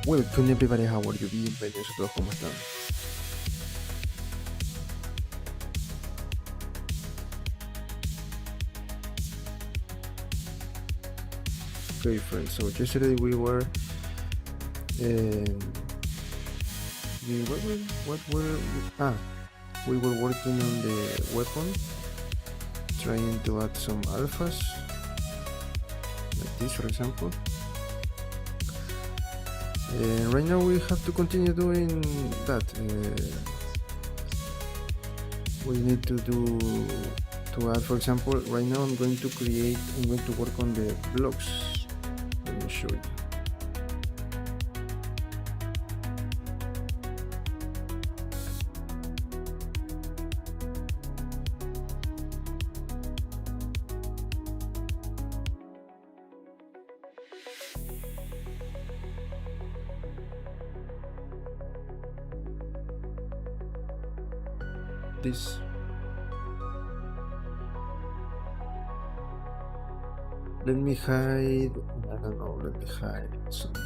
Welcome everybody, how are you? Bienvenidos a todos, ¿cómo están? Okay friends, so yesterday we were we were working on the weapon, trying to add some alphas like this for example. Right now we have to continue doing that. We need to add, for example, right now I'm going to work on the blocks. Let me show you. This let me hide, I don't know, let me hide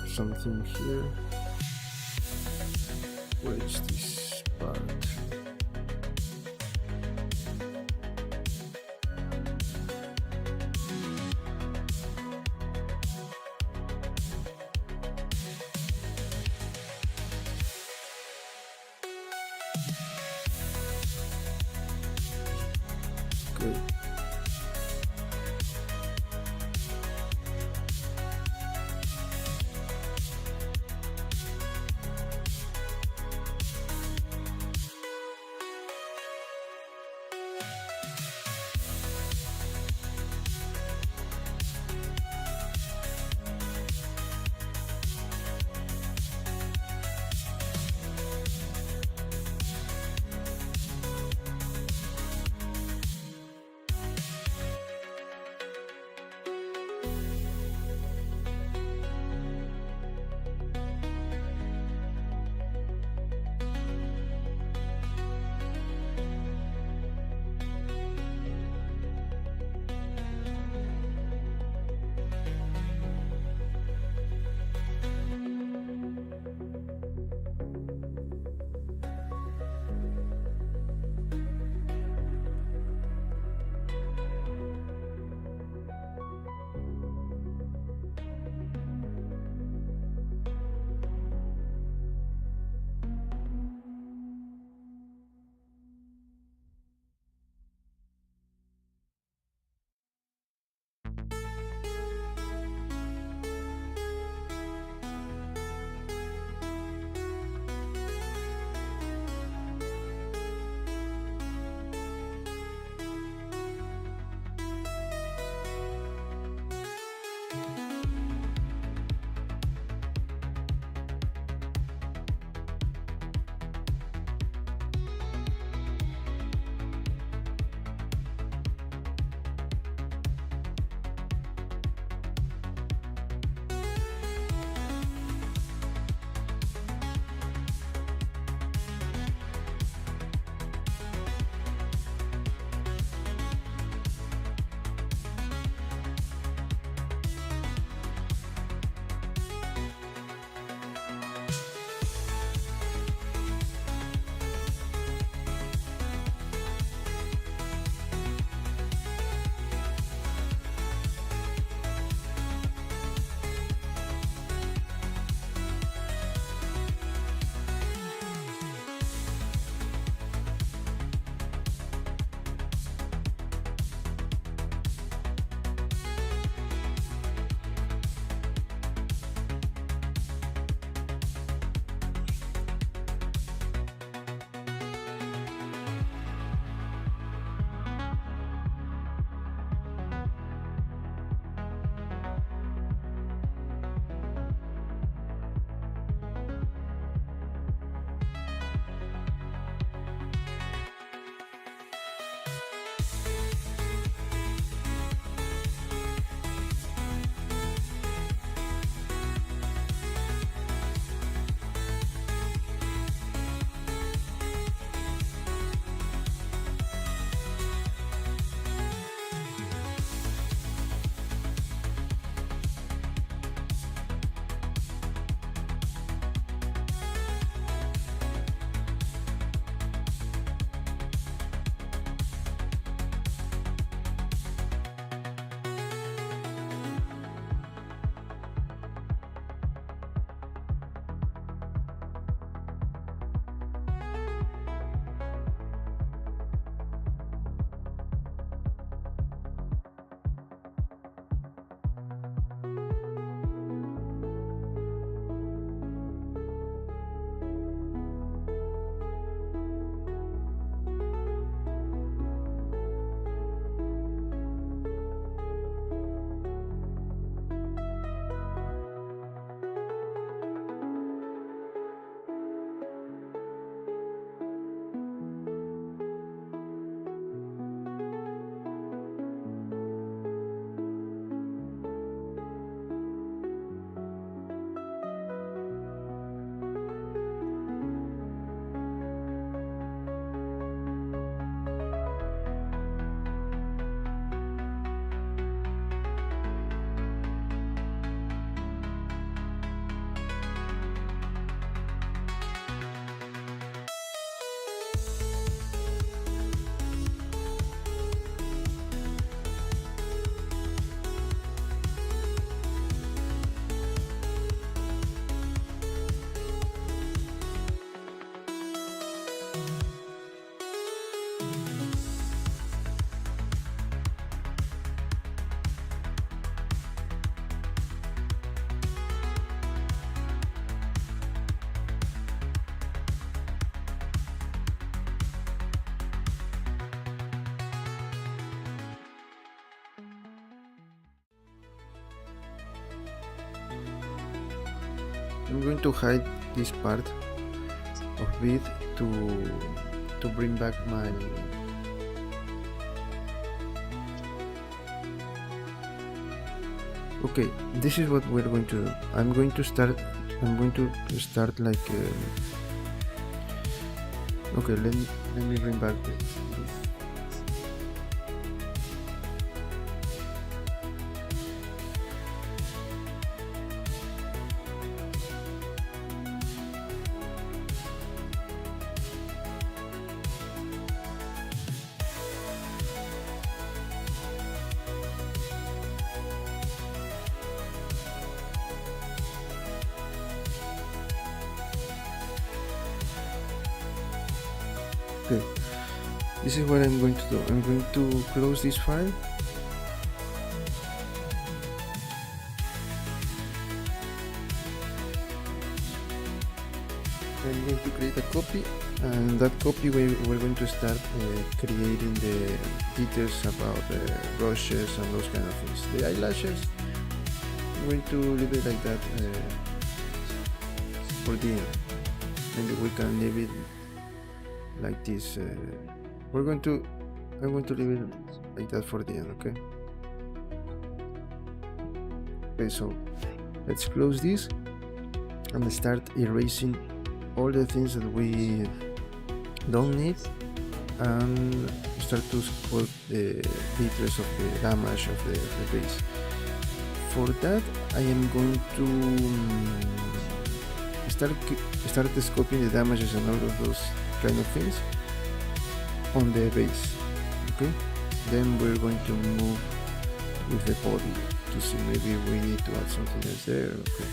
something here. Where is this part? Okay. I'm going to hide this part of it to bring back my okay. This is what we're going to do. I'm going to start like okay, let me bring back this. Okay, this is what I'm going to do. I'm going to close this file. I'm going to create a copy, and that copy we're going to start creating the details about the brushes and those kind of things. The eyelashes, I'm going to leave it like that for the end. Maybe we can leave it like this. I'm going to leave it like that for the end. Okay, so let's close this and start erasing all the things that we don't need and start to sculpt the details of the damage of the base. For that, I am going to start sculpting the damages and all of those kind of things on the base. Okay, then we're going to move with the body to see maybe we need to add something else there. Okay.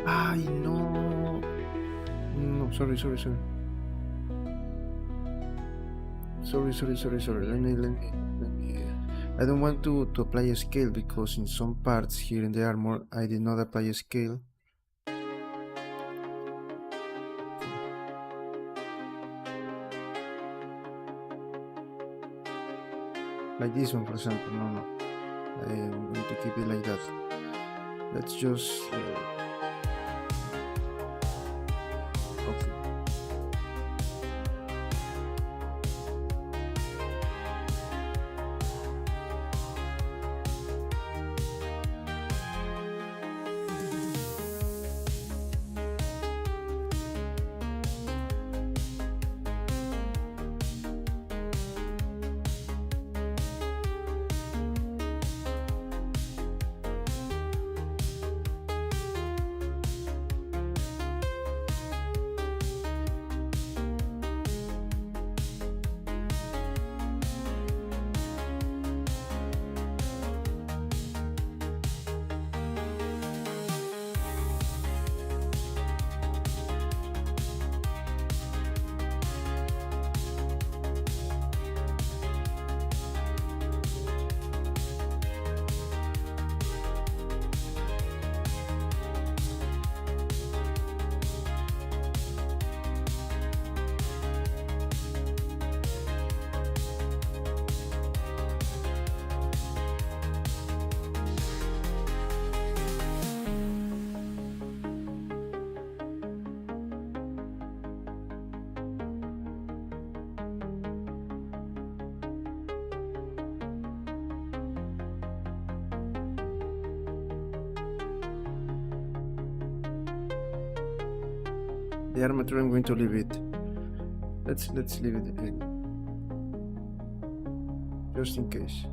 Ay, no. No, sorry. Sorry. Let me. I don't want to apply a scale because in some parts here in the armor I did not apply a scale. Like this one, for example. No. I am going to keep it like that. Let's just. Okay. the armature, I'm going to leave it. Let's leave it in, just in case.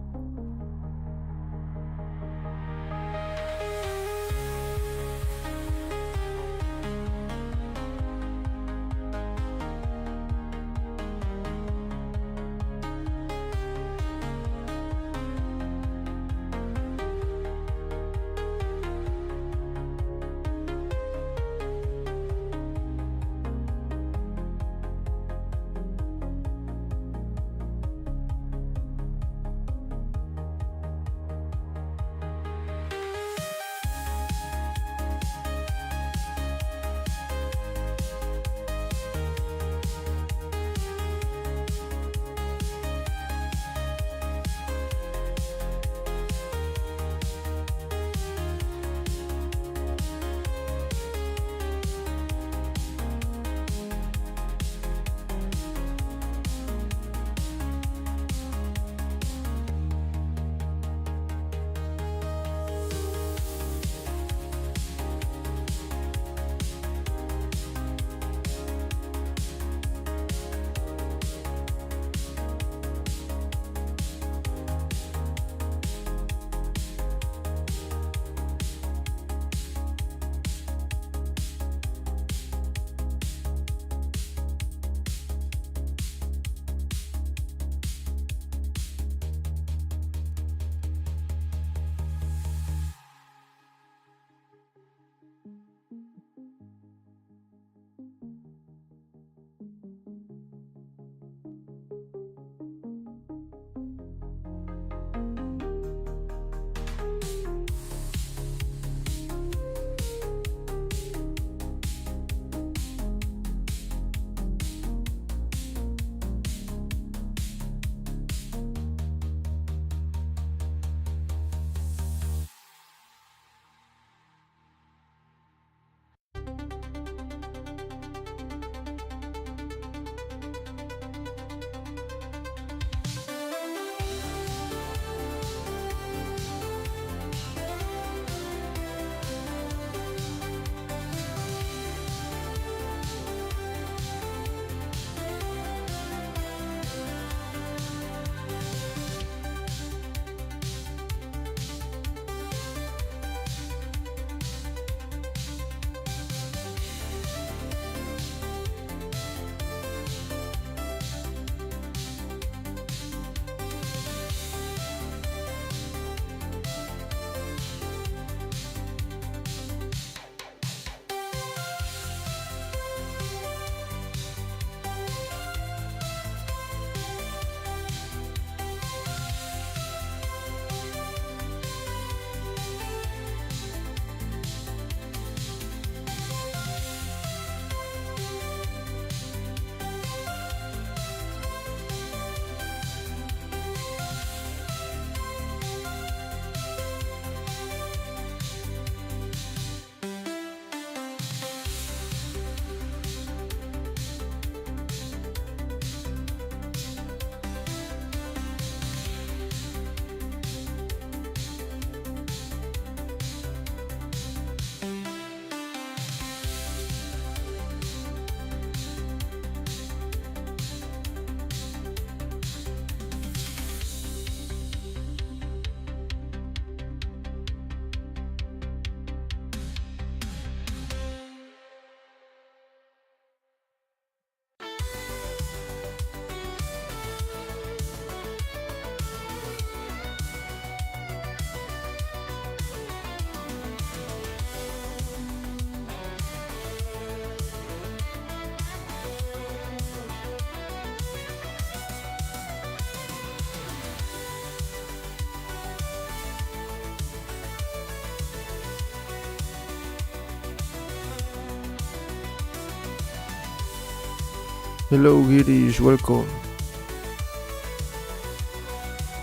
Hello Girish, welcome.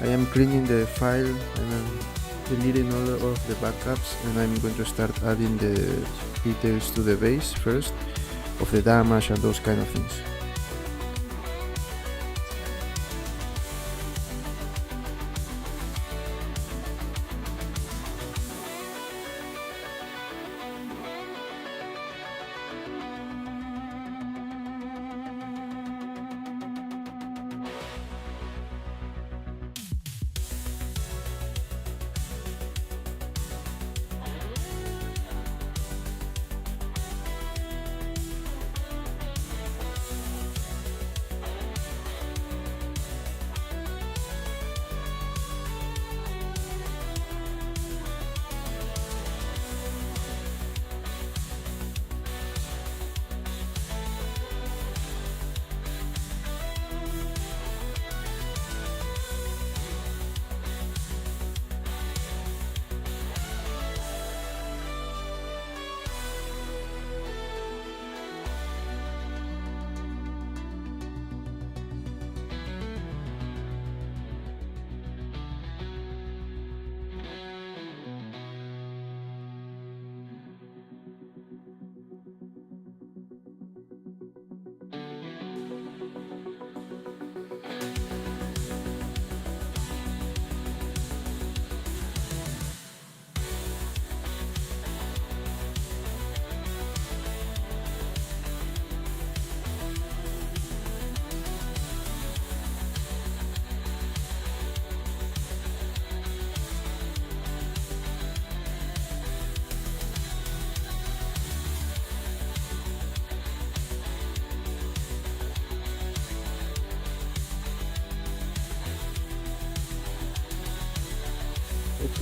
I am cleaning the file and I'm deleting all of the backups, and I'm going to start adding the details to the base first of the damage and those kind of things.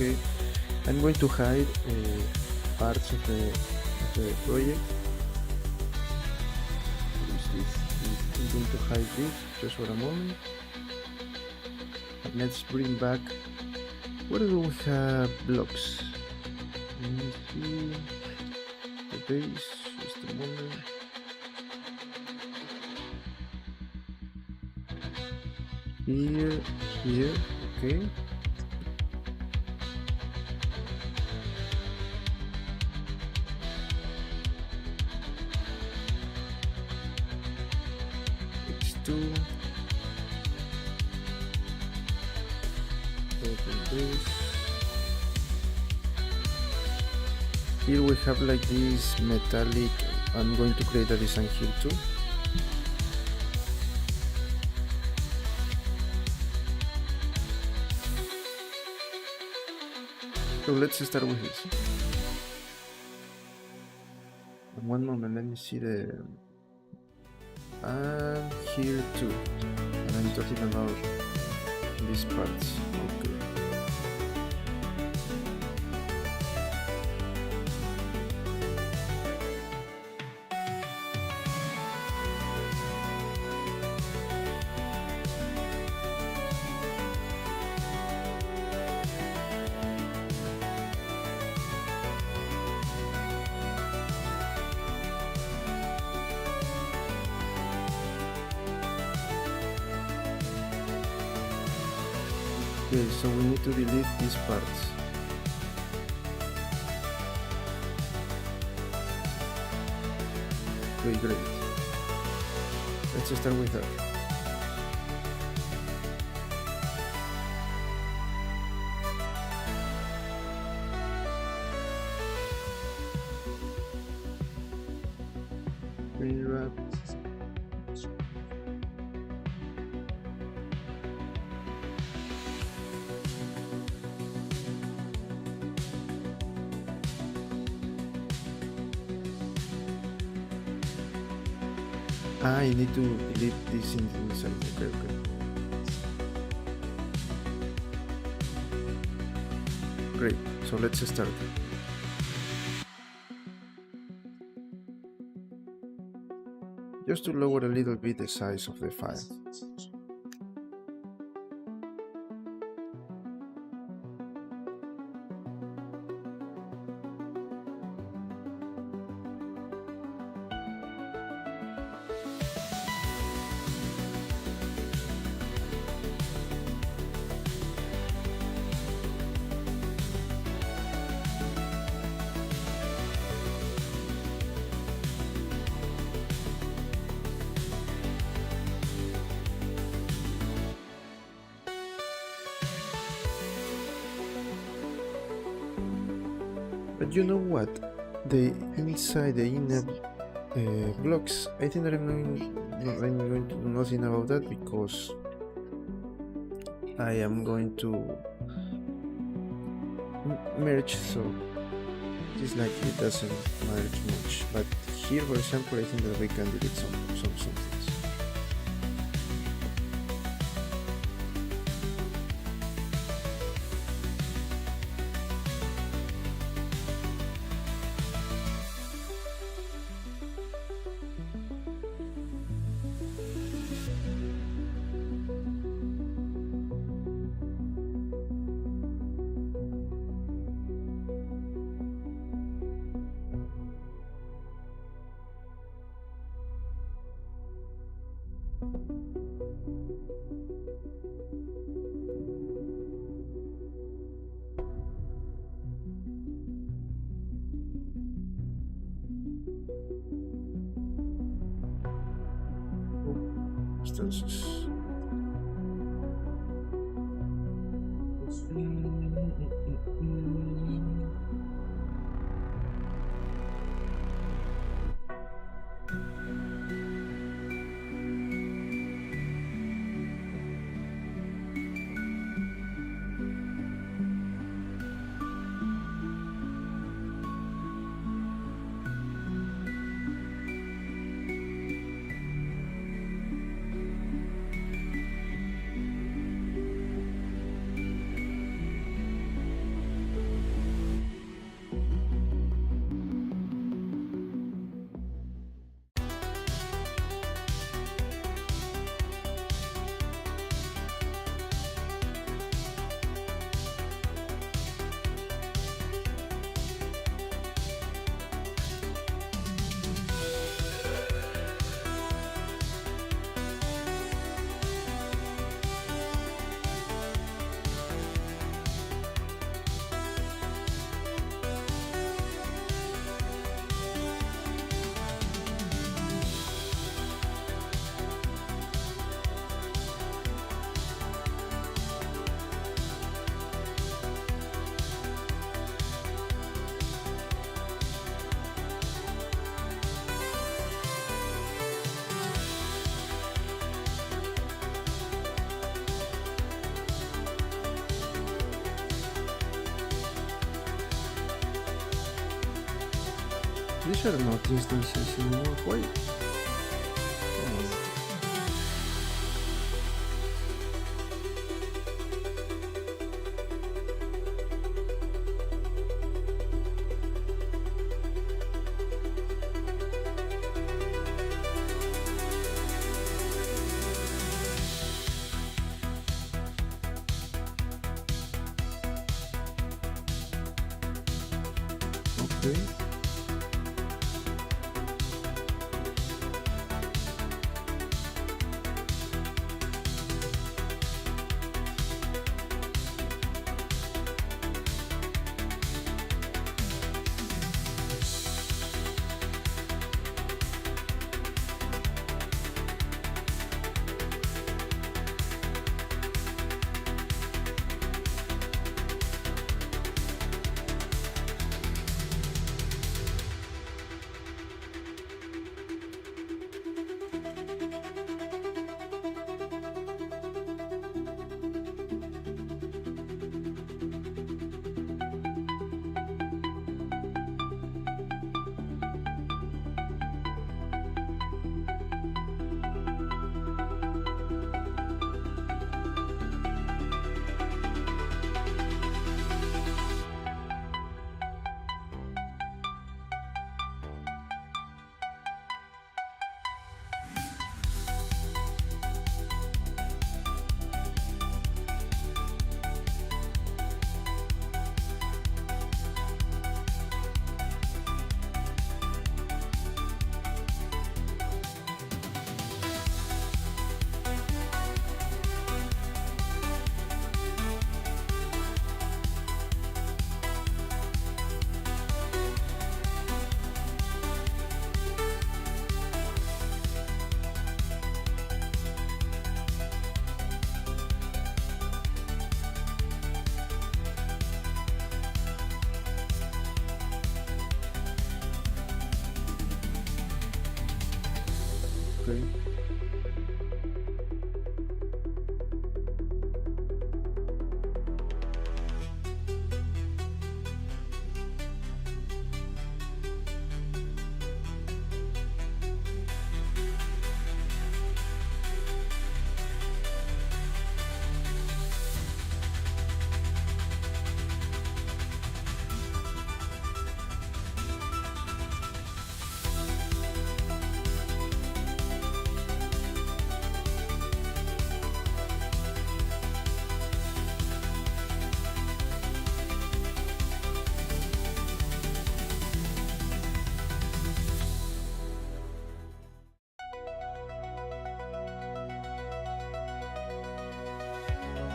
Okay, I'm going to hide parts of the project. I'm going to hide this just for a moment. And let's bring back. Where do we have blocks? Let me see the base. Just a moment. Here, okay. X2. Open this. Here we have like this metallic. I'm going to create a design here too. So let's start with this. One moment, let me see the. And here too. And I'm talking about these parts. Okay. Okay, so we need to delete these parts. Okay, great. Let's start with that. Rewrap. I need to delete this inside. Okay. Great. So let's start. Just to lower a little bit the size of the file. But you know what? The inside, the inner blocks, I think that I'm going to do nothing about that because I am going to merge, so it's like it doesn't merge much. But here, for example, I think that we can delete some things. Instances. These are not instances anymore. Why? Okay. Okay.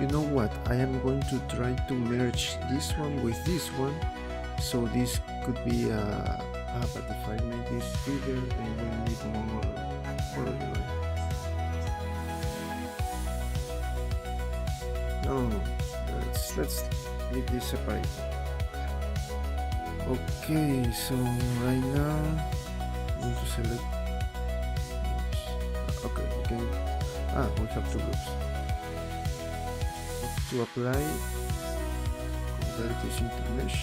You know what? I am going to try to merge this one with this one, so this could be but if I make this bigger, then we need more no, let's leave this separate. Okay, so right now I'm going to select. Okay, again. We have two groups. To apply, convert this into mesh.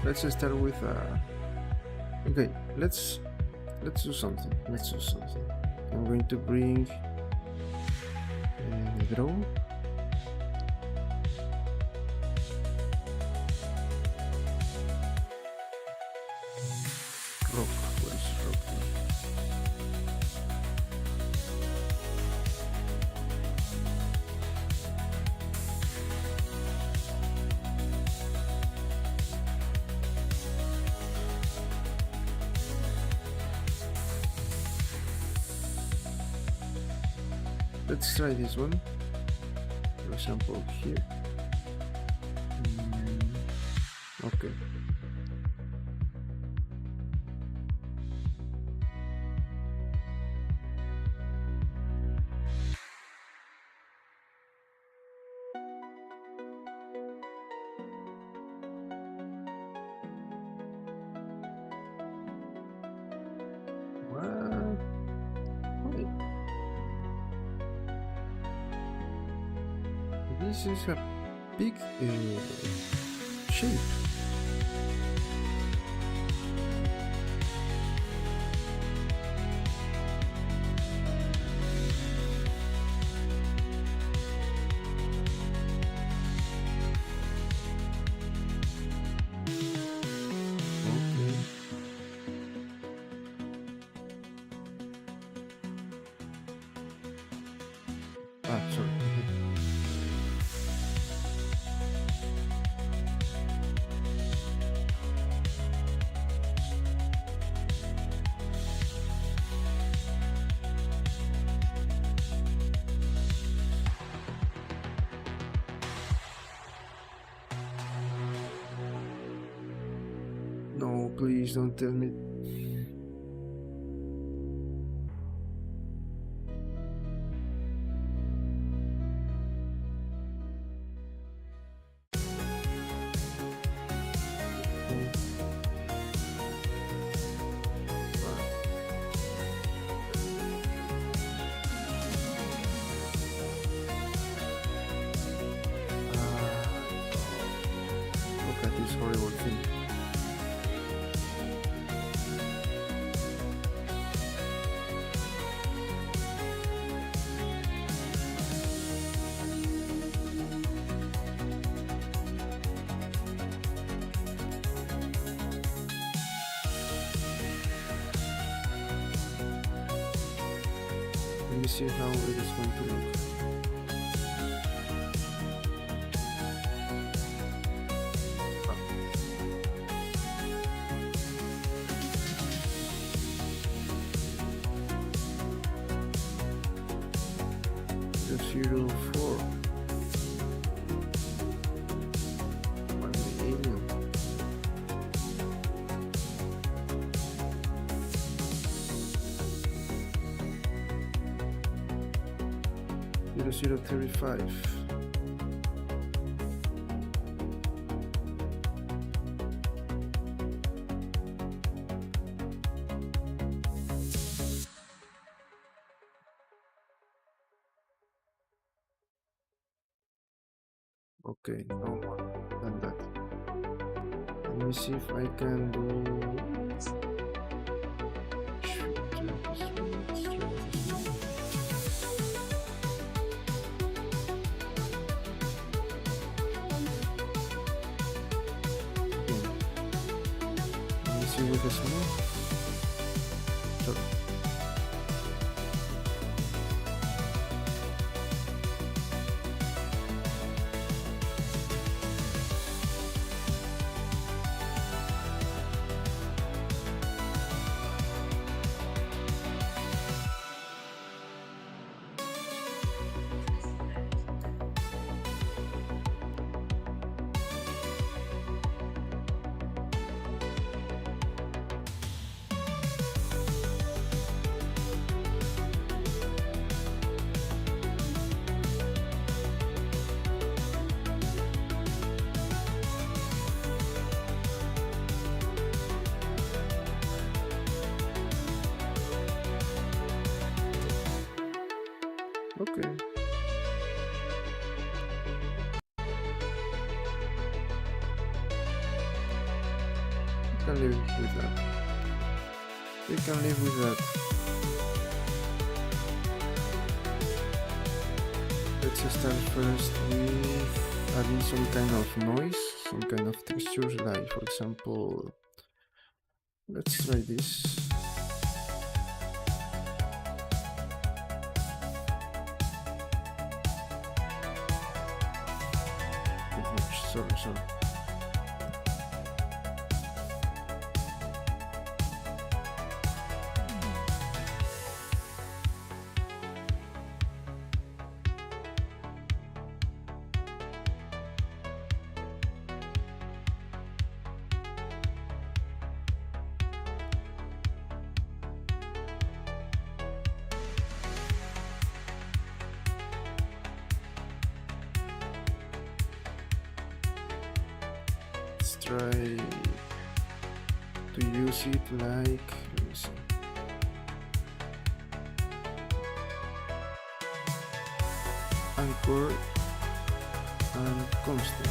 Let's start with okay, let's do something. I'm going to bring draw. Rock, where is rock? Let's try this one. For example, here. Okay. What? Wait. This is a big shape. Okay. Sorry. No, please don't tell me. Look at this horrible thing. Let me see how it is going to look. The 04. One alien. Zero 35. Okay, no more than that. Let me see if I can do. With a small. Sorry. Okay. We can live with that. We can live with that. let's start first with adding some kind of noise, some kind of textures, like for example, let's try this. Sorry. Try to use it like, let me see, anchor and constant.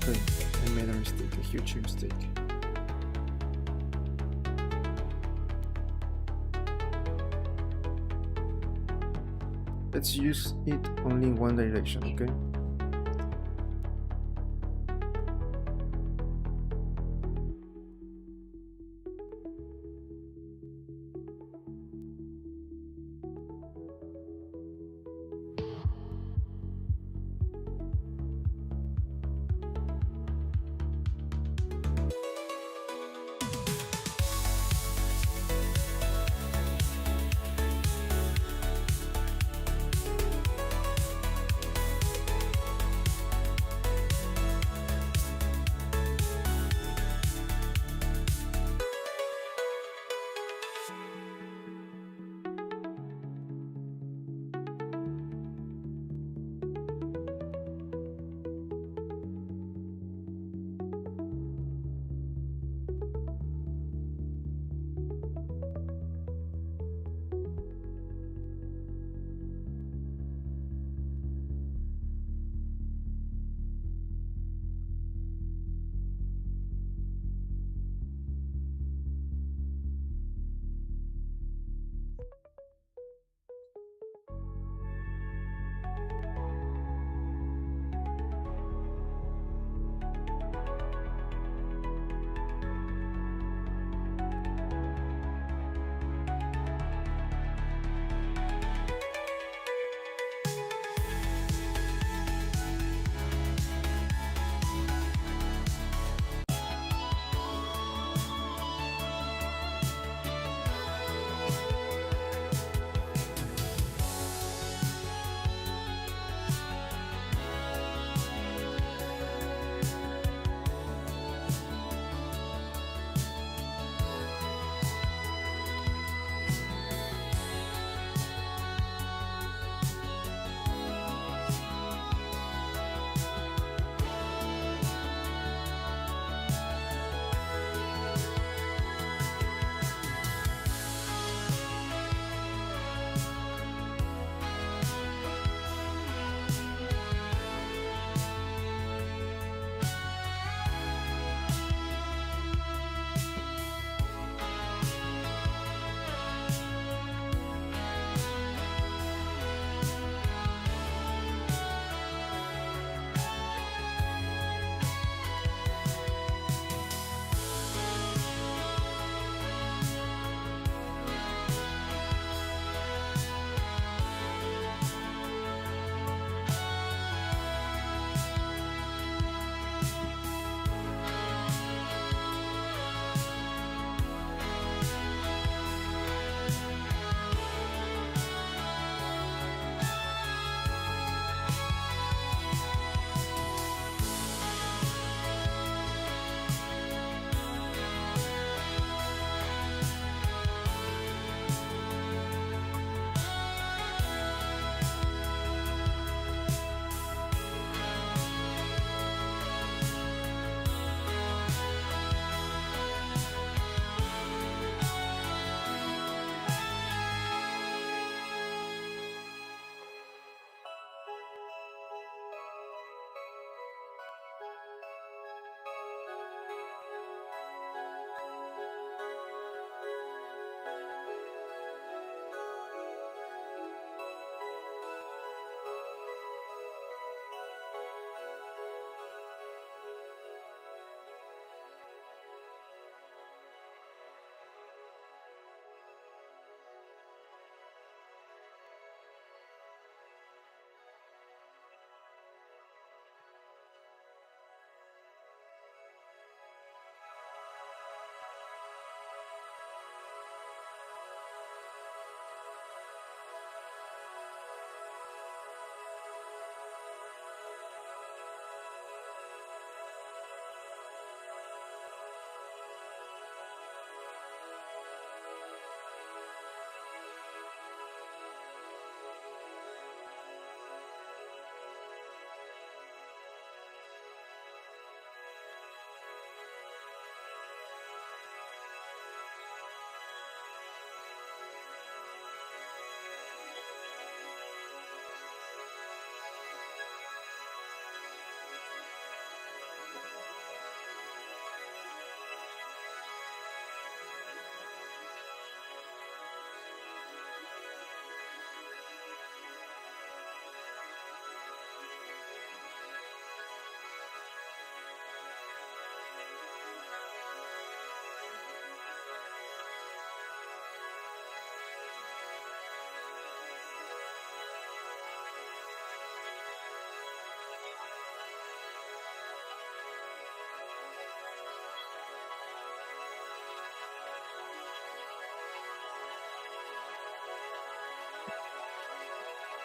Okay, I made a mistake, a huge mistake. Let's use it only in one direction, okay?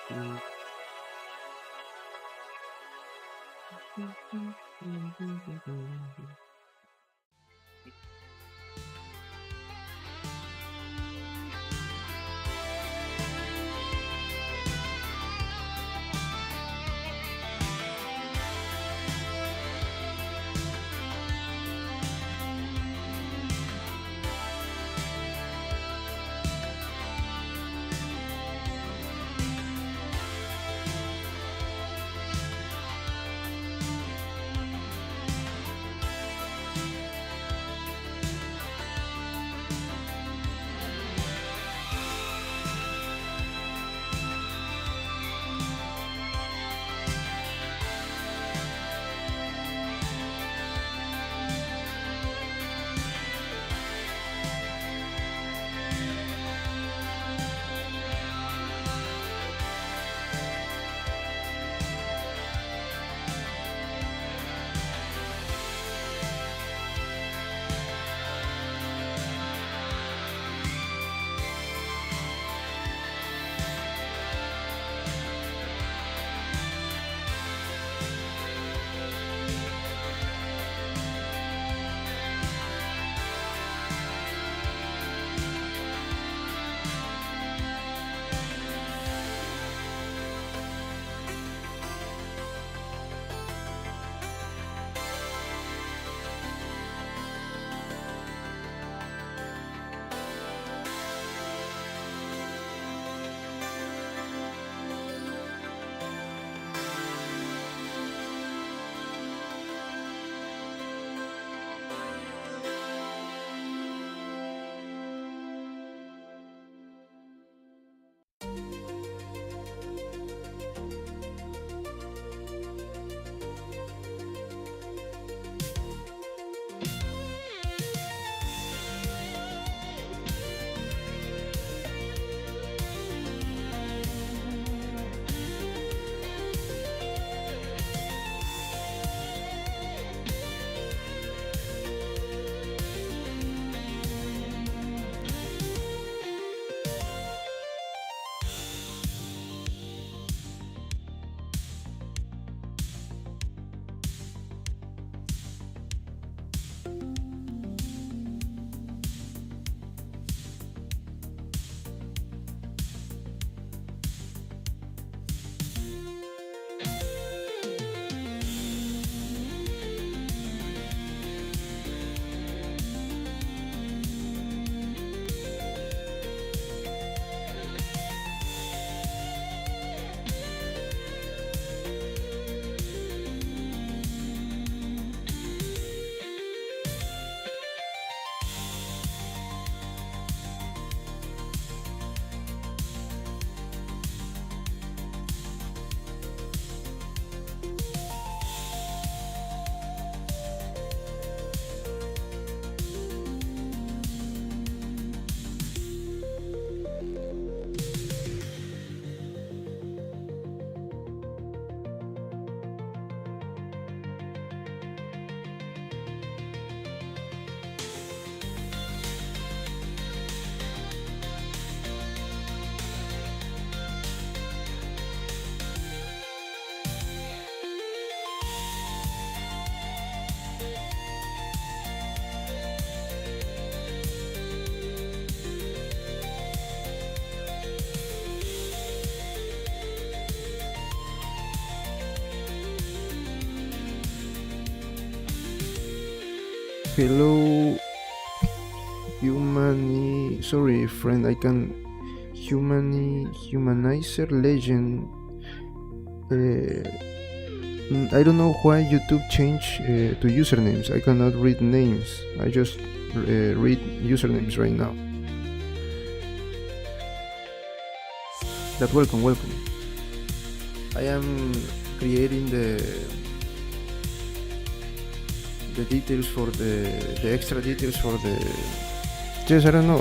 Hello, sorry, friend. I can humanizer legend. I don't know why YouTube changed to usernames. I cannot read names. I just read usernames right now. But welcome. I am creating the details for the extra details for the. Yes, I don't know.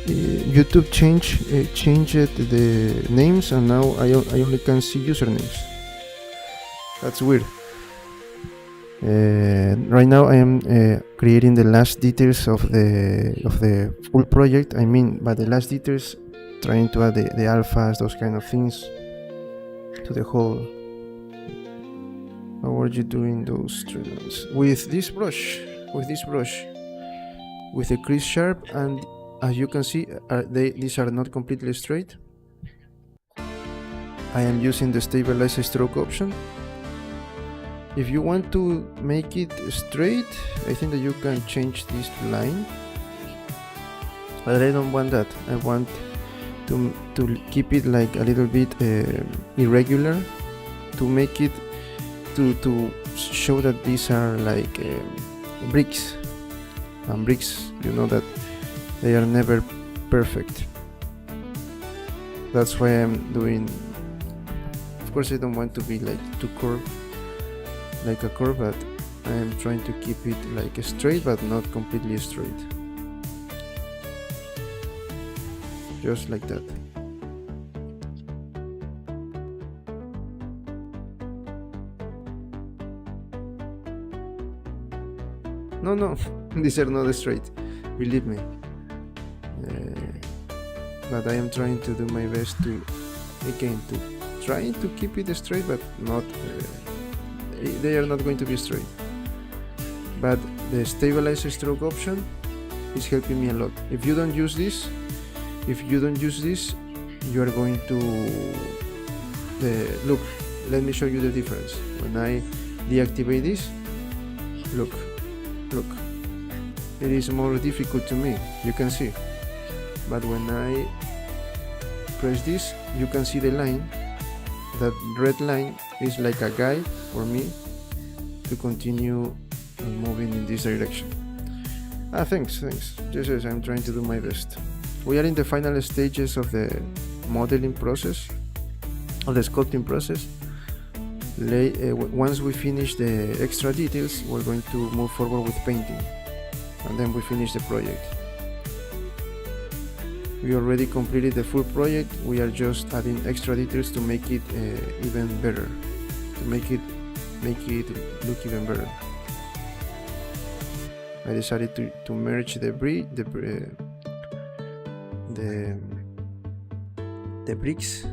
YouTube changed the names, and now I only can see usernames. That's weird. Right now I am creating the last details of the full project. I mean, but the last details trying to add the alphas, those kind of things to the hole. How are you doing those treatments? With this brush, with a crease sharp, and as you can see, these are not completely straight. I am using the stabilize stroke option. If you want to make it straight, I think that you can change this line, but I don't want that. I want to keep it like a little bit irregular, to make it to show that these are like bricks, and bricks, you know that they are never perfect. That's why I'm doing. Of course, I don't want to be like too curved, like a curve, but I am trying to keep it like straight, but not completely straight. Just like that. No, these are not straight, believe me. But I am trying to do my best to, again, to trying to keep it straight, but not. They are not going to be straight. But the stabilize stroke option is helping me a lot. If you don't use this, you are going to look. Let me show you the difference. When I deactivate this, look, it is more difficult to me. You can see, but when I press this, you can see the line. That red line is like a guide for me to continue moving in this direction. Thanks. Yes, I'm trying to do my best. We are in the final stages of the modeling process, of the sculpting process. Once we finish the extra details, we're going to move forward with painting, and then we finish the project. We already completed the full project. We are just adding extra details to make it even better, to make it look even better. I decided to merge the bricks.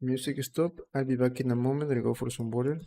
Music stop. I'll be back in a moment. I'll go for some water.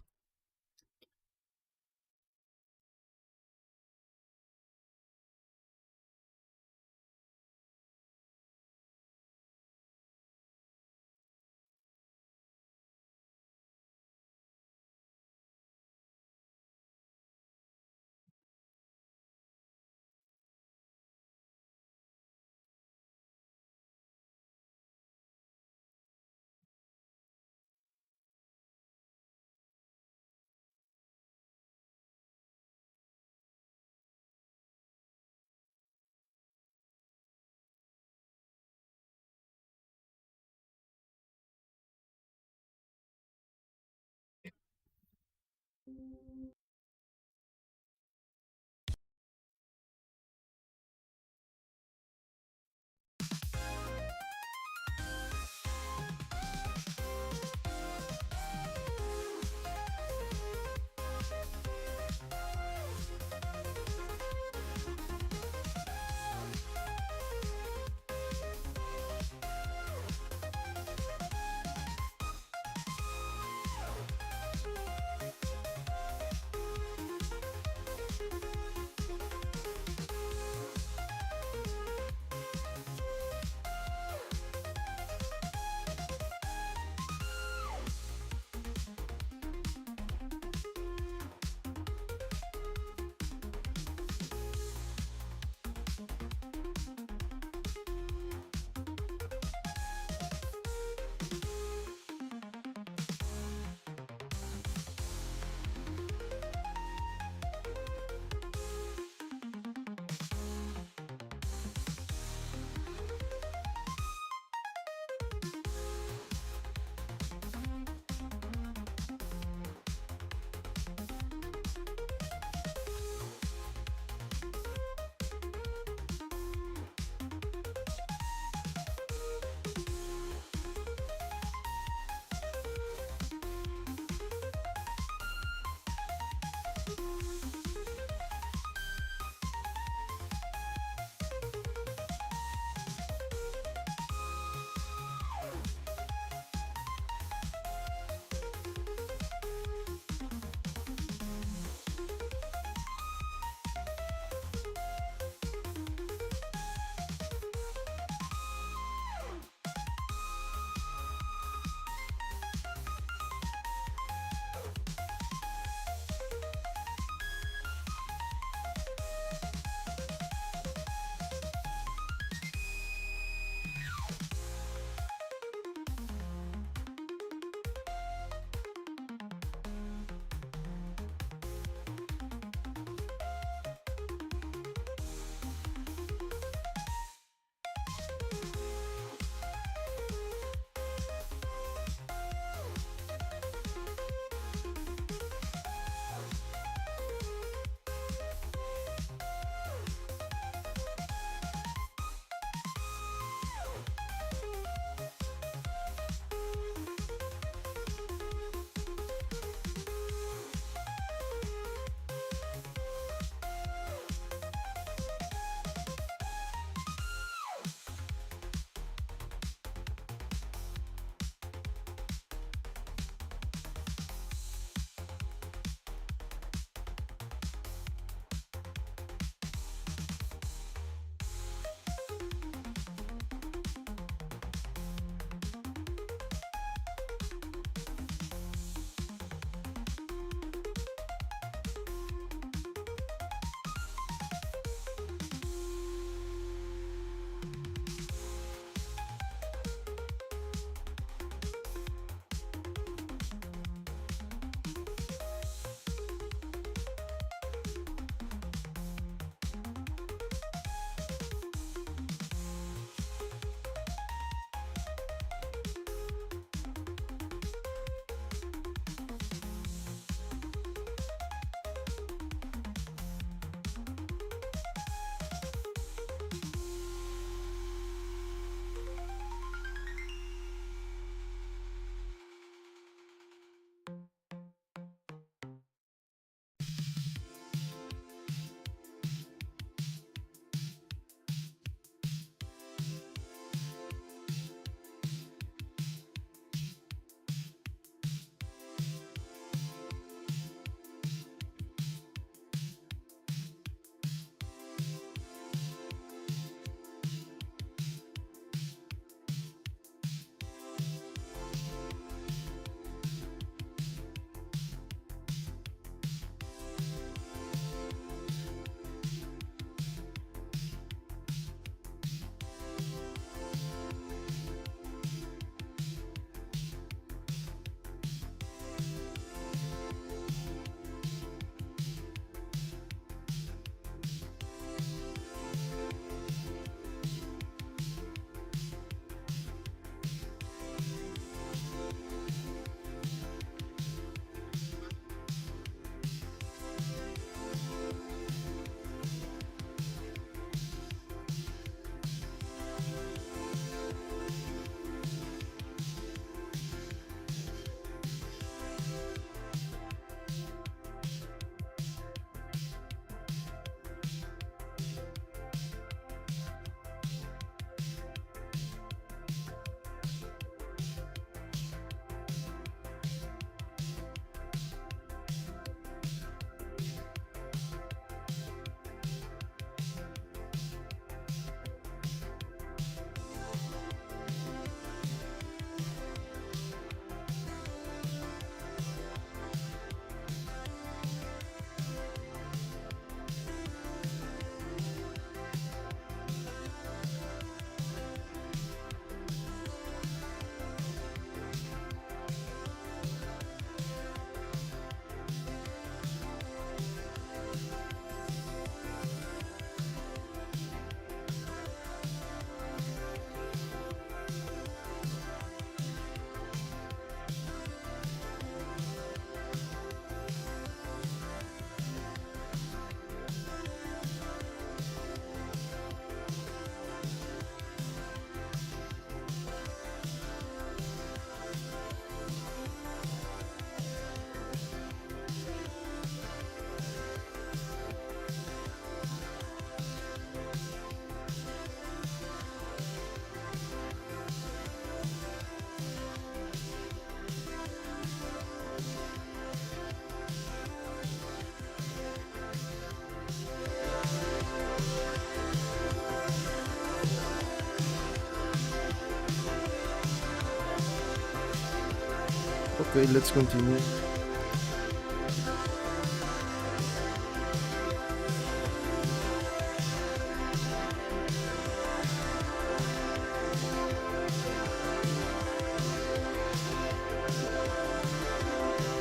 Okay, let's continue.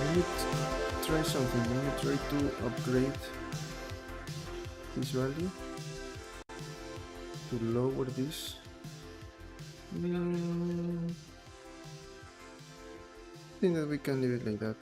Let me try something. Let me try to upgrade this value to lower this. I think that we can leave it like that.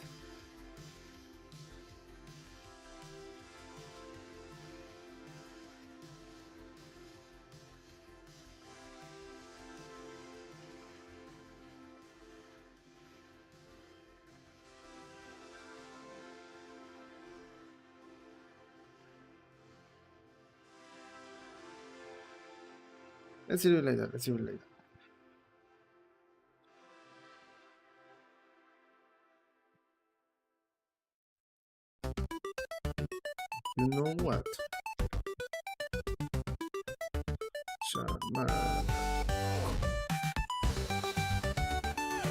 Let's leave it like that. Let's leave it like that. You know what? Chamar.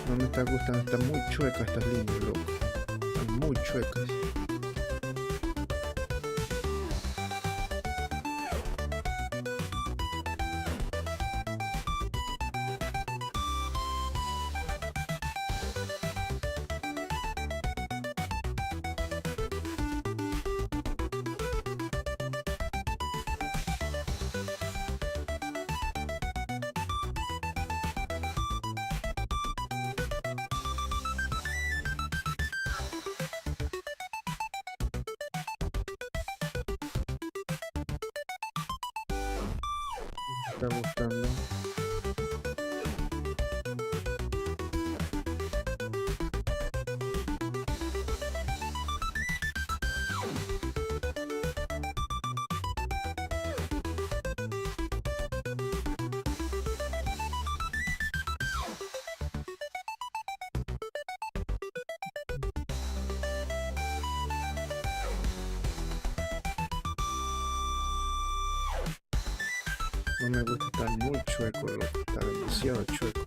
No me está gustando, están muy chuecas estas líneas, loco. Están muy chuecas. Está gustando. No me gusta, está muy chueco, loco. Está demasiado chueco.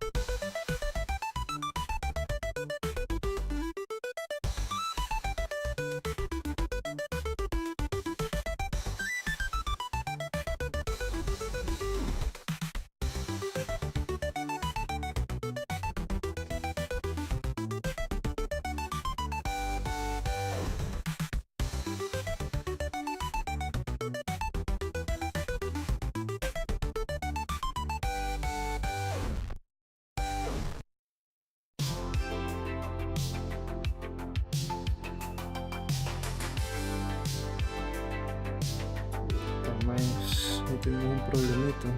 Ahí tenemos un problemita.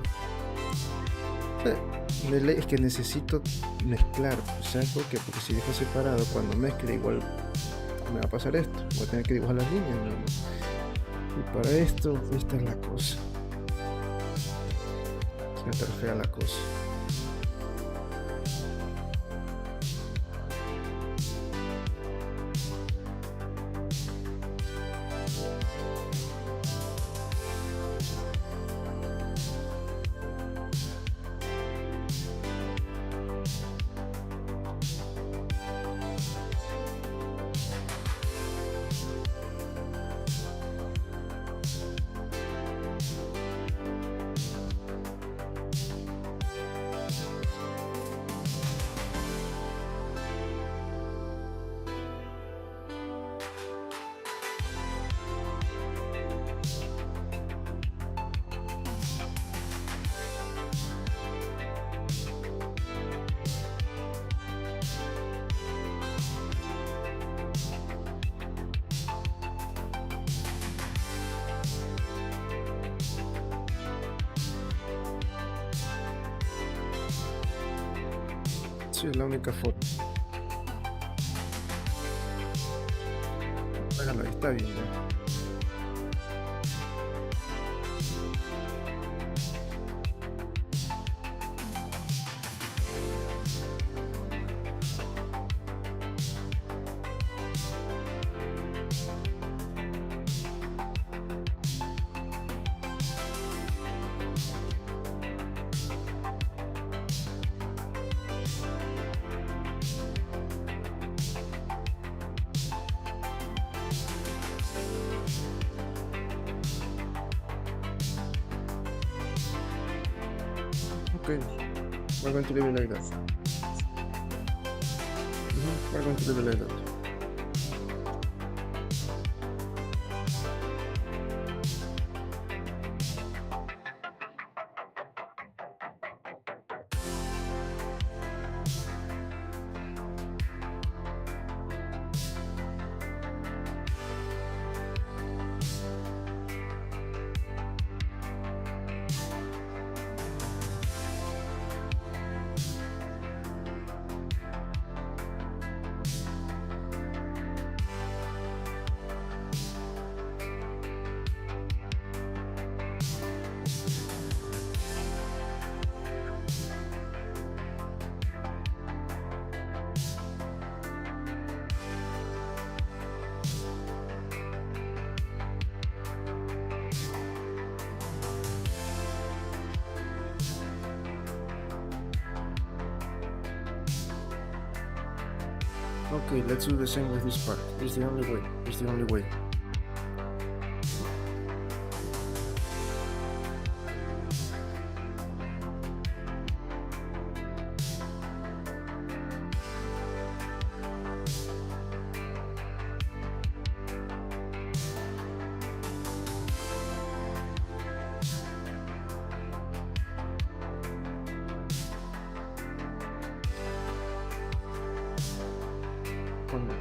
Es que necesito mezclar, ¿sabes por qué? Porque si dejo separado, cuando mezcle igual me va a pasar esto. Voy a tener que dibujar las líneas, ¿no? Y para esto, esta es la cosa. Se va a estar fea la cosa. Sí, es la única forma. Hágalo, ahí está bien, ¿no? Okay, we're going to leave it like that. We're going to leave it like that. Okay, let's do the same with this part. It's the only way. It's the only way. One more.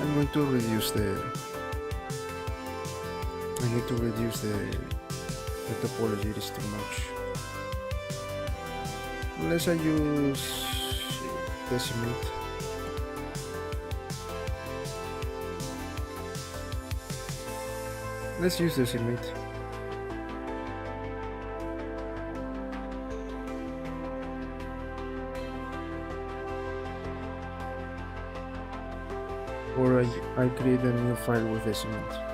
I'm going to reduce I need to reduce the topology. It is too much. Unless I use decimate. Let's use decimate. Or I create a new file with decimate.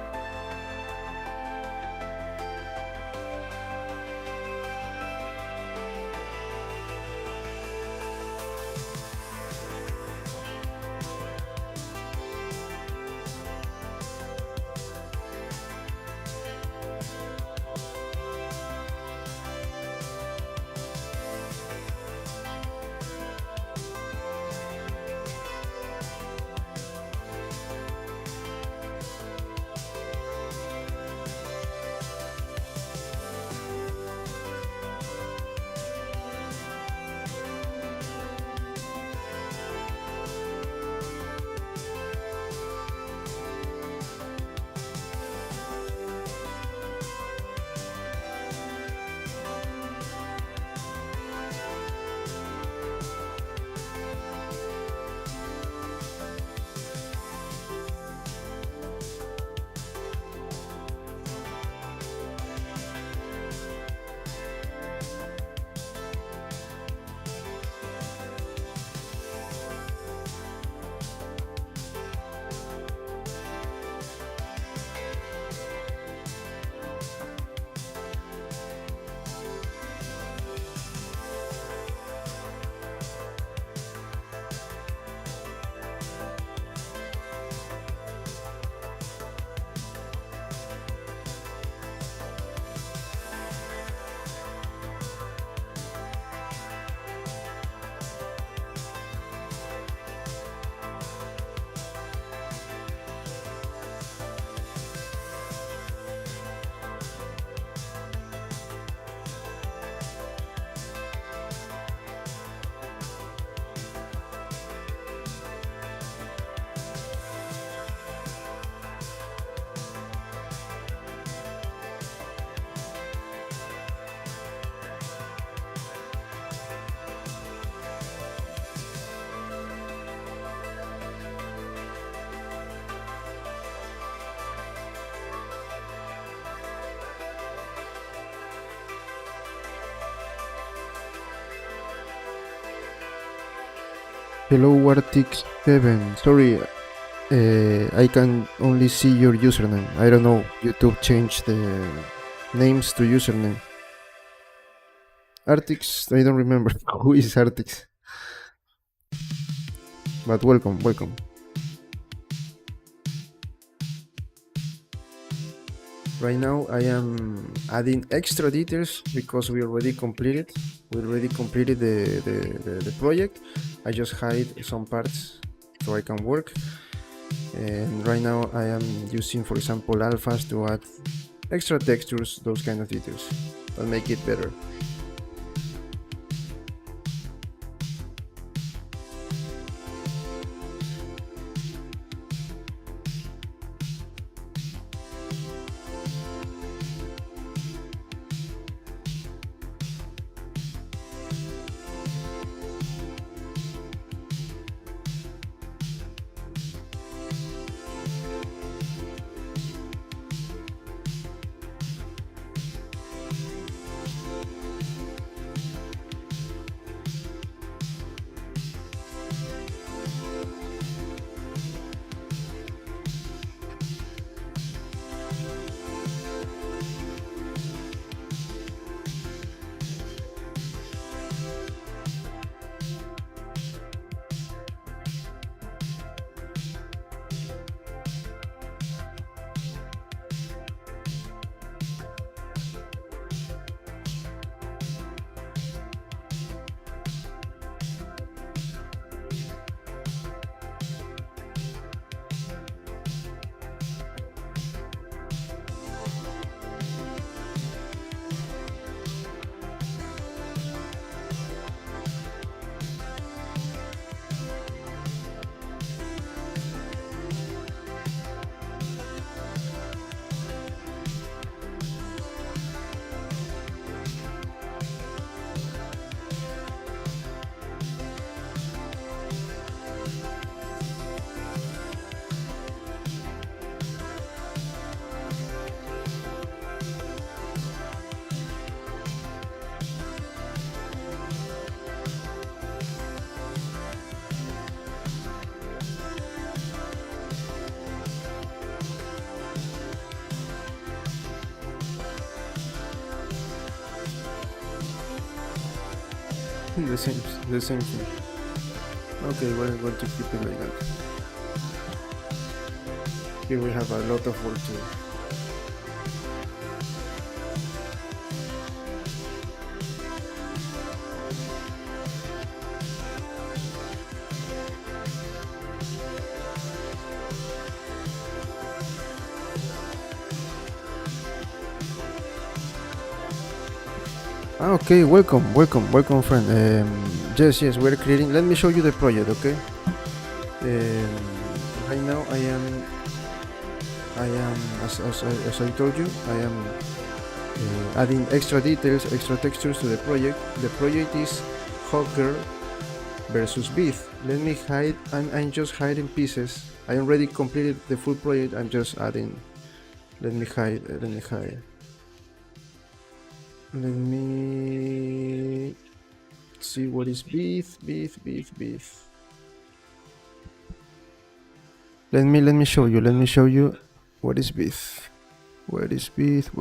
Hello Arctic7. Sorry, I can only see your username. I don't know, YouTube changed the names to username. Artix, I don't remember who is Artix. But welcome. Right now I am adding extra details because we already completed the project. I just hide some parts so I can work. And right now I am using, for example, alphas to add extra textures, those kind of details that make it better. The same thing. Okay, we're going to keep it like that. Here we have a lot of work to do. Okay, welcome friend. Yes, we're creating. Let me show you the project, okay? Right now I am as I told you, I am adding extra details, extra textures to the project. The project is Hawkgirl versus Beef. Let me hide. I'm just hiding pieces. I already completed the full project. I'm just adding. Let me hide. Let me see what is beef. Let me show you what is beef. Where is beef?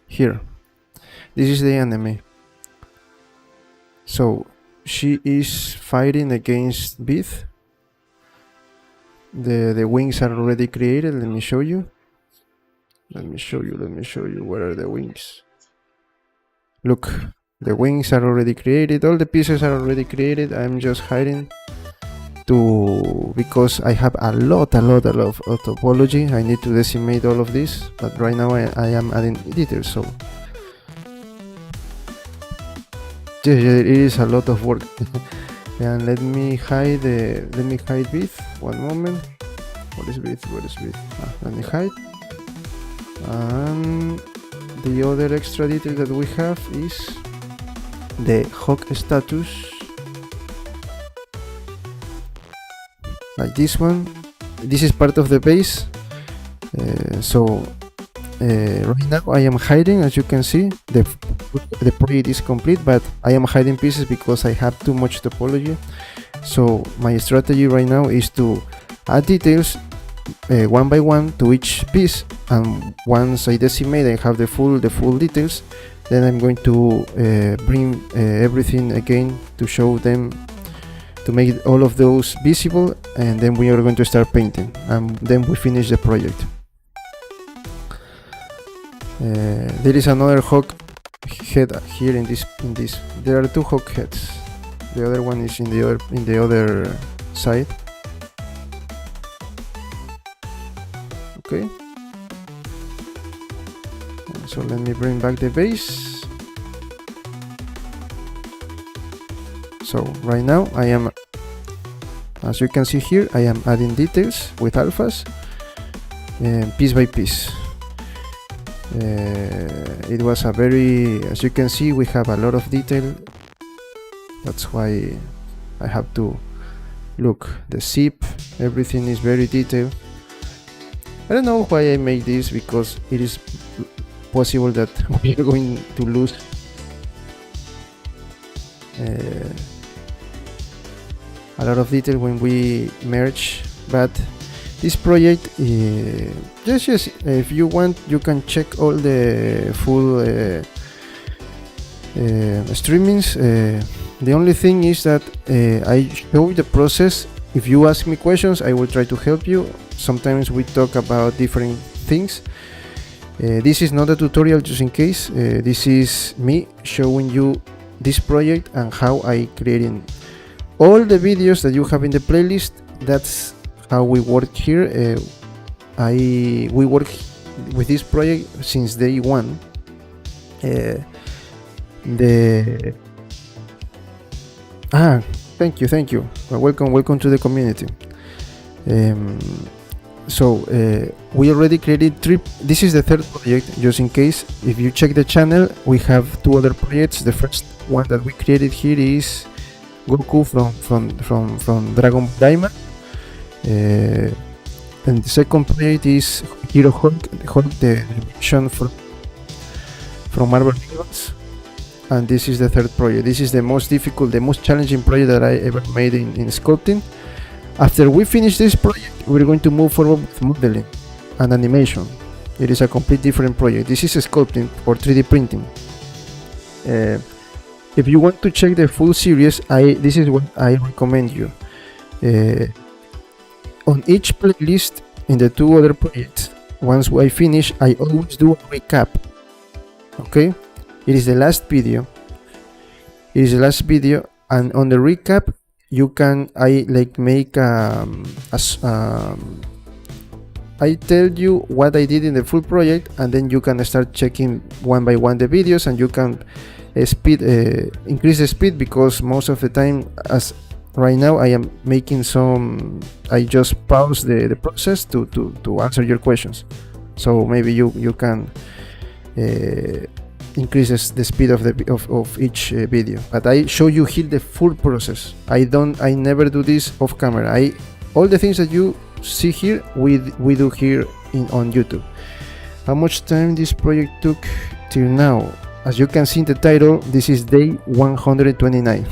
Here. This is the enemy. So she is fighting against beef. The wings are already created. Let me show you. Where are the wings? Look, the wings are already created. All the pieces are already created. I'm just hiding because I have a lot of topology. I need to decimate all of this, but right now I am adding details. So it is a lot of work. And let me hide beef. One moment. What is beef? Let me hide. And the other extra detail that we have is the hawk status, like this one. This is part of the base. Right now I am hiding, as you can see, the the project is complete, but I am hiding pieces because I have too much topology. So my strategy right now is to add details one by one to each piece, and once I decimate, I have the full details. Then I'm going to bring everything again to show them, to make all of those visible, and then we are going to start painting, and then we finish the project. There is another hawk head here in this. There are two hawk heads. The other one is in the other side. Okay. So let me bring back the base. So right now I am, as you can see here, I am adding details with alphas, piece by piece. It was a very, as you can see, we have a lot of detail. That's why I have to look, the zip, everything is very detailed. I don't know why I make this, because it is possible that we are going to lose a lot of detail when we merge, but this project, just if you want, you can check all the full streamings. The only thing is that I show the process. If you ask me questions, I will try to help you. Sometimes we talk about different things. This is not a tutorial, just in case. This is me showing you this project and how I created all the videos that you have in the playlist. That's how we work here. We work with this project since day one. Thank you. Welcome to the community. So we already created three. This is the third project, just in case. If you check the channel, we have two other projects. The first one that we created here is Goku from Dragon Ball Daima, and the second project is Hero Hol, the version from Marvel Heroes. And this is the third project. This is the most difficult, the most challenging project that I ever made in sculpting. After we finish this project, we're going to move forward with modeling and animation. It is a complete different project. This is sculpting for 3D printing. If you want to check the full series, this is what I recommend you. On each playlist in the two other projects, once I finish, I always do a recap. Okay? It is the last video, and on the recap you can, I tell you what I did in the full project, and then you can start checking one by one the videos, and you can increase the speed, because most of the time, as right now, I am making I just pause the process to answer your questions. So maybe you can increases the speed of each video, but I show you here the full process. I never do this off camera. All the things that you see here, we do here on YouTube. How much time this project took till now? As you can see in the title, this is day 129.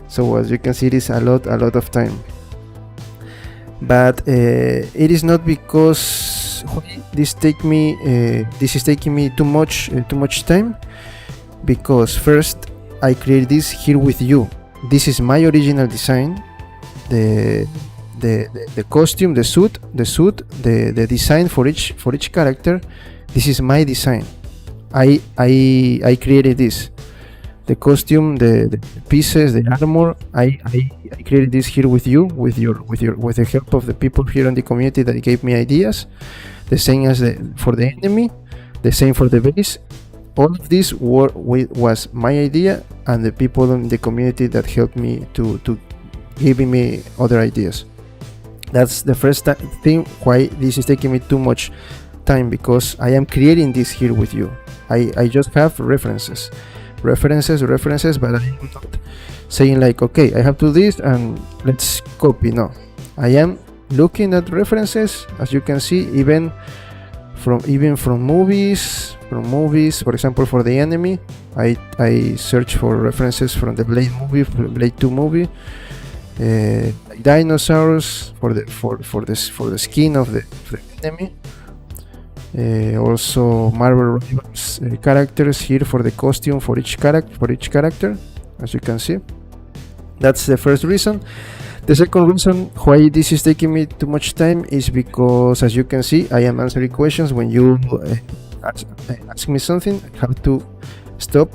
So as you can see, it is a lot of time. But it is not because this is taking me too much time, because first I create this here with you. This is my original design, the costume, the suit, the design for each character. This is my design. I created this, the costume, the pieces, the armor. I created this here with you, with the help of the people here in the community that gave me ideas. The same as for the enemy, the same for the base. All of this was my idea, and the people in the community that helped me to giving me other ideas. That's the first thing why this is taking me too much time, because I am creating this here with you. I just have references, but I am not saying like, okay, I have to do this and let's copy. No, I am looking at references, as you can see, even from movies, from movies. For example, for the enemy, I search for references from the Blade movie, Blade 2 movie. Dinosaurs for the skin of the enemy. Also Marvel Rivals characters here for the costume for each character, as you can see. That's the first reason. The second reason why this is taking me too much time is because, as you can see, I am answering questions. When you ask me something, I have to stop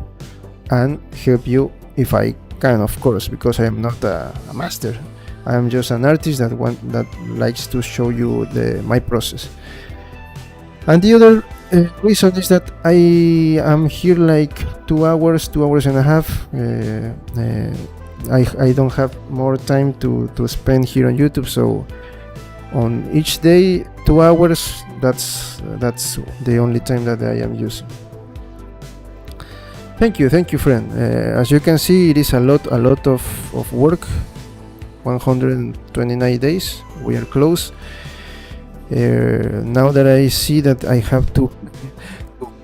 and help you if I can, of course, because I am not a master. I am just an artist that likes to show you my process. And the other reason is that I am here like 2 hours and a half. I don't have more time to spend here on YouTube, so on each day 2 hours, that's the only time that I am using. Thank you friend. As you can see, it is a lot of work. 129 days, we are close. Now that I see that I have to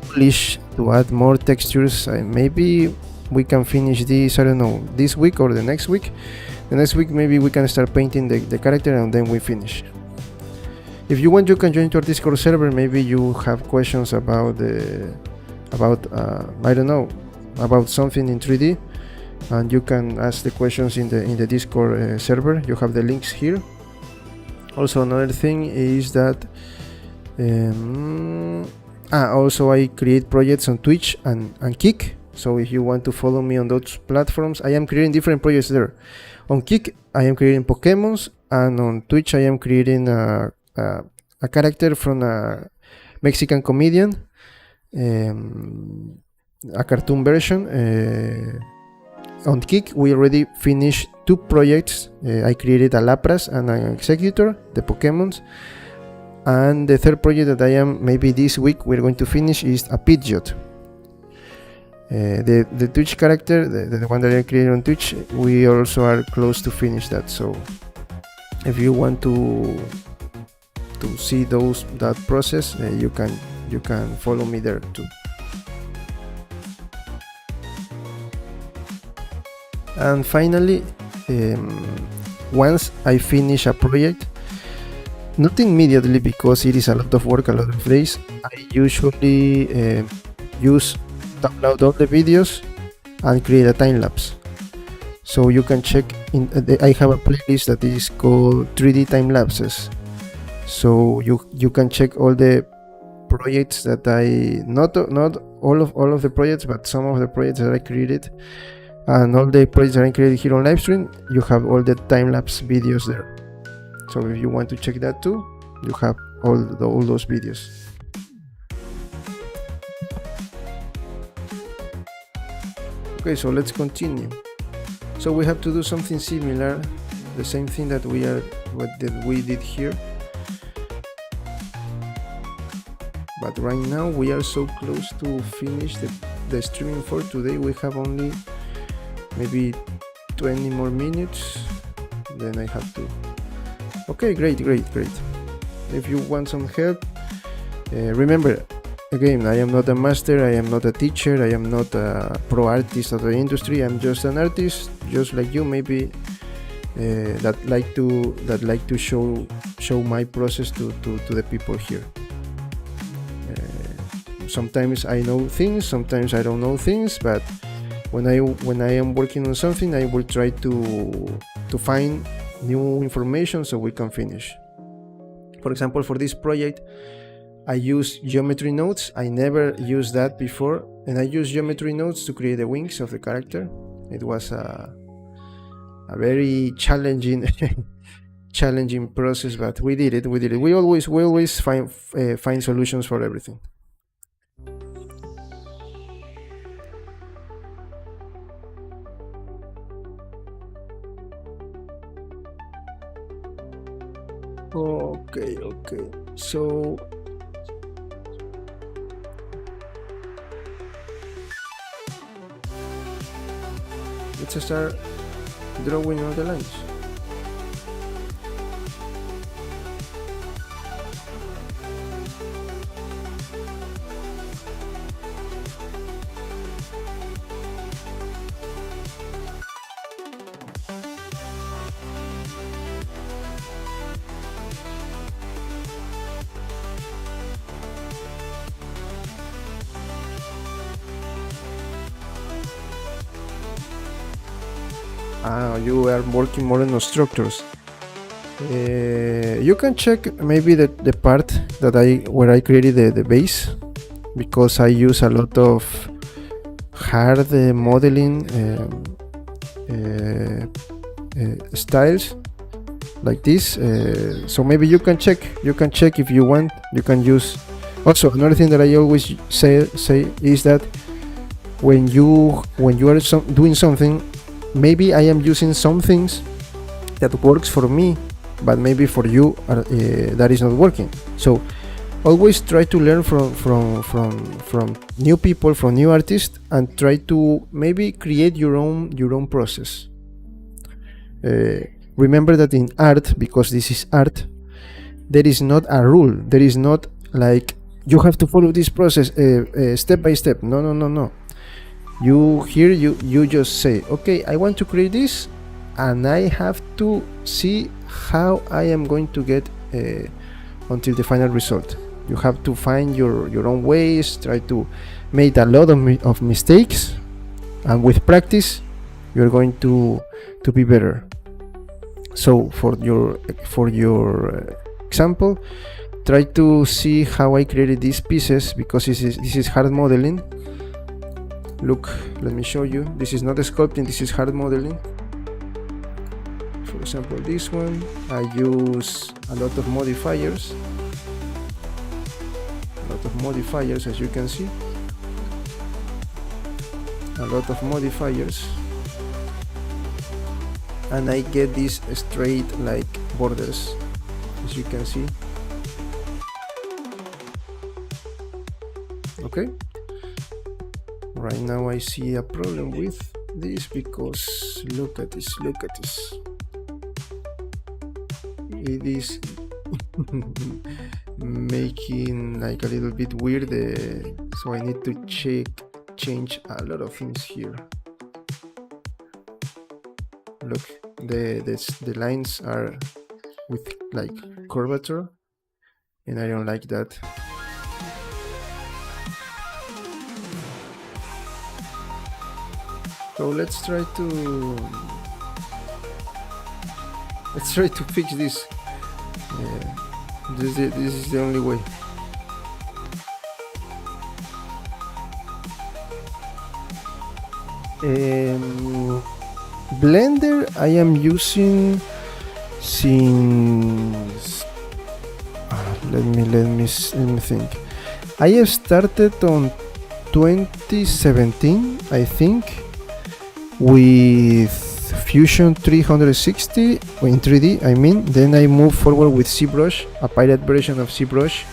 polish, to add more textures, maybe we can finish this, I don't know, this week or the next week. The next week maybe we can start painting the character and then we finish. If you want, you can join to our Discord server. Maybe you have questions about I don't know, about something in 3D, and you can ask the questions in the Discord server. You have the links here. Also, another thing is that also I create projects on Twitch and Kick. So if you want to follow me on those platforms, I am creating different projects there. On Kick, I am creating Pokemons, and on Twitch, I am creating a character from a Mexican comedian, a cartoon version. On Kick, we already finished 2 projects. I created a Lapras and an Executor, the Pokemons. And the third project that I am, maybe this week, we're going to finish is a Pidgeot. The Twitch character, the one that I created on Twitch, we also are close to finish that. So if you want to see that process, you can follow me there too. And finally, once I finish a project, not immediately because it is a lot of work, a lot of days, I usually download all the videos and create a time lapse. So you can check I have a playlist that is called 3D time lapses. So you can check all the projects that not all of the projects, but some of the projects that I created, and all the projects that I created here on livestream. You have all the time lapse videos there. So if you want to check that too, you have all those videos. Okay, so let's continue. So we have to do something similar, the same thing that we did here. But right now we are so close to finish the streaming for today. We have only maybe 20 more minutes, then I have to. Okay, great. If you want some help, remember, again, I am not a master, I am not a teacher, I am not a pro artist of the industry. I'm just an artist, just like you, maybe that like to show my process to the people here. Sometimes I know things, sometimes I don't know things, but when I am working on something, I will try to find new information so we can finish. For example, for this project, I use geometry nodes. I never used that before, and I used geometry nodes to create the wings of the character. It was a very challenging process, but we did it. We always find solutions for everything. Okay. So let's start drawing all the lines. You are working more on structures. You can check maybe the part that where I created the base, because I use a lot of hard modeling styles like this. So maybe you can check if you want. You can use. Also, another thing that I always say is that when you are doing something, maybe I am using some things that works for me, but maybe for you that is not working. So always try to learn from new people, from new artists, and try to maybe create your own process. Remember that in art, because this is art, there is not a rule. There is not like you have to follow this process step by step. No. You just say, okay, I want to create this, and I have to see how I am going to get until the final result. You have to find your own ways, try to make a lot of mistakes, and with practice you're going to be better. So for your example, try to see how I created these pieces, because this is hard modeling. Look, let me show you. This is not sculpting, this is hard modeling. For example, this one, I use a lot of modifiers. As you can see. A lot of modifiers. And I get these straight like borders, as you can see. Okay. Right now I see a problem with this, because look at this. It is making like a little bit weird, so I need to change a lot of things here. Look, the lines are with like curvature, and I don't like that. So let's try to fix this. This is the only way. Blender I am using since let me think. I have started on 2017, I think, with Fusion 360 in 3D, I mean. Then I moved forward with ZBrush, a pirate version of ZBrush,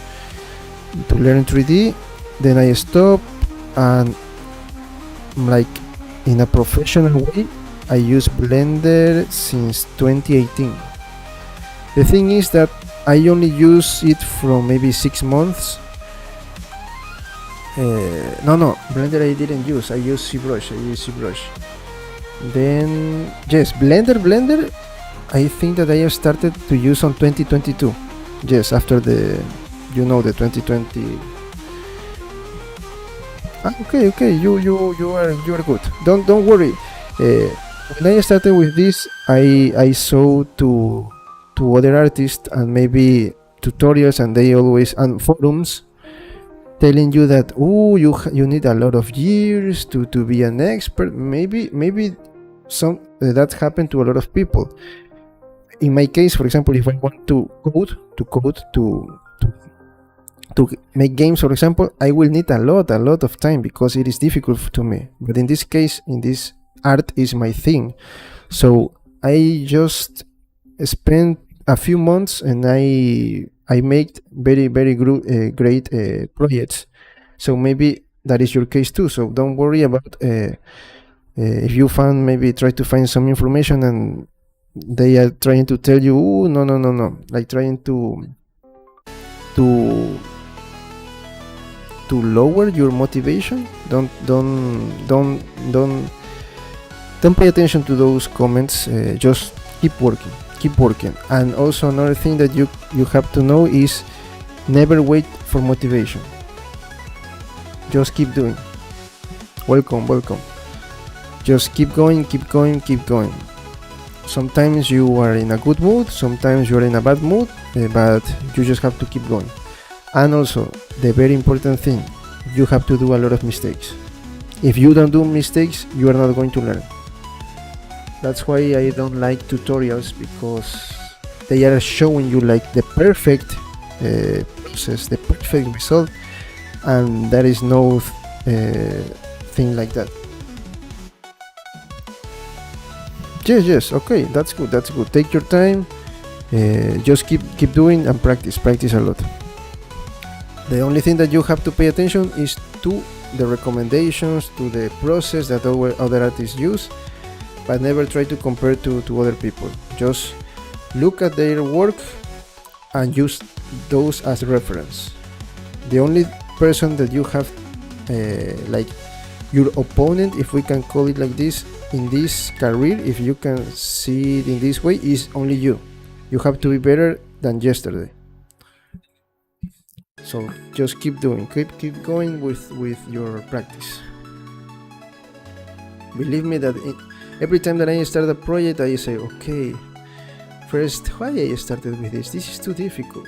to learn 3D. Then I stopped, and like in a professional way, I use Blender since 2018. The thing is that I only use it from maybe 6 months. No, Blender I didn't use. I use ZBrush. Then yes, Blender I think that I have started to use on 2022. Yes, after the 2020. Okay, you are good. Don't worry. When I started with this, I saw to other artists and maybe tutorials, and they always, and forums, telling you that you need a lot of years to be an expert. Maybe some that happened to a lot of people. In my case, for example, if I want to make games, for example, I will need a lot of time, because it is difficult to me. But in this case, in this art is my thing, so I just spent a few months, and I made very great projects. So maybe that is your case too. So don't worry about if you maybe try to find some information and they are trying to tell you, no, like trying to lower your motivation. Don't pay attention to those comments. Just keep working. And also another thing that you have to know is never wait for motivation. Just keep doing. Welcome. Just keep going. sometimes you are in a good mood, sometimes you are in a bad mood, but you just have to keep going. And also, the very important thing, you have to do a lot of mistakes. If you don't do mistakes, you are not going to learn. That's why I don't like tutorials, because they are showing you like the perfect process, the perfect result, and there is no thing like that. Yes, okay, that's good, take your time, just keep doing and practice a lot. The only thing that you have to pay attention is to the recommendations, to the process that other artists use, but never try to compare to other people. Just look at their work and use those as reference. The only person that you have like your opponent, if we can call it like this, in this career, if you can see it in this way, is only you. You have to be better than yesterday. So just keep doing, keep going with your practice. Believe me that every time that I start a project, I say, okay, first, why I started with this? This is too difficult.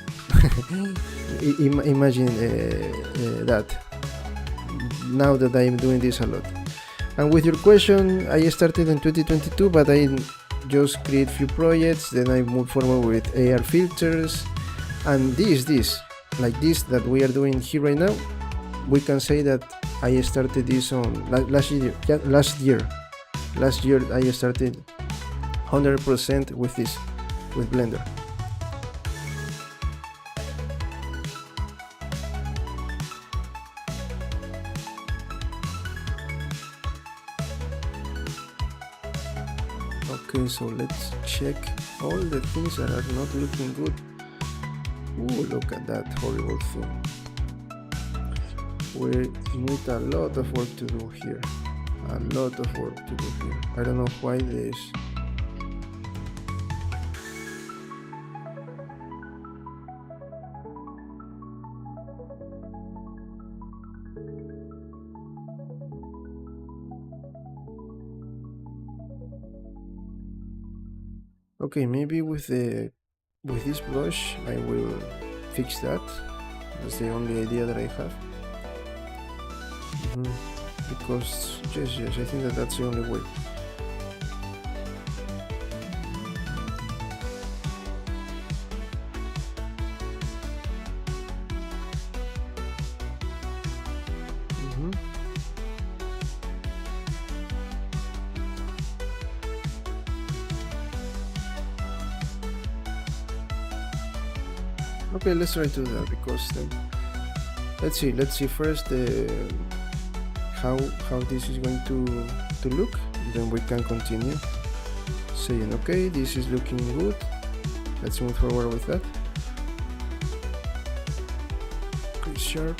Imagine that. Now that I am doing this a lot. And with your question, I started in 2022, but I just create few projects, then I move forward with AR filters, and this like this that we are doing here right now, we can say that I started this on last year I started 100% with this, with Blender. Okay, so let's check all the things that are not looking good. Ooh, look at that horrible thing. We need a lot of work to do here. A lot of work to do here. I don't know why this. Okay, maybe with this brush I will fix that. That's the only idea that I have. Because yes, I think that that's the only way. Okay, let's try to do that, because then let's see first how this is going to look, then we can continue saying, okay, this is looking good, let's move forward with that. Okay, sharp.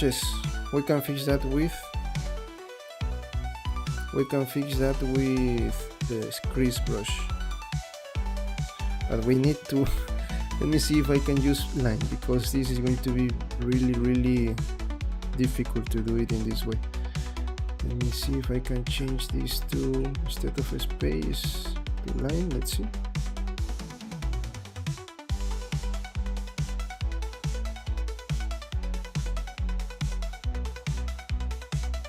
Yes, we can fix that with the crease brush, but we need to let me see if I can use line, because this is going to be really difficult to do it in this way. Let me see if I can change this to, instead of a space, to line. Let's see.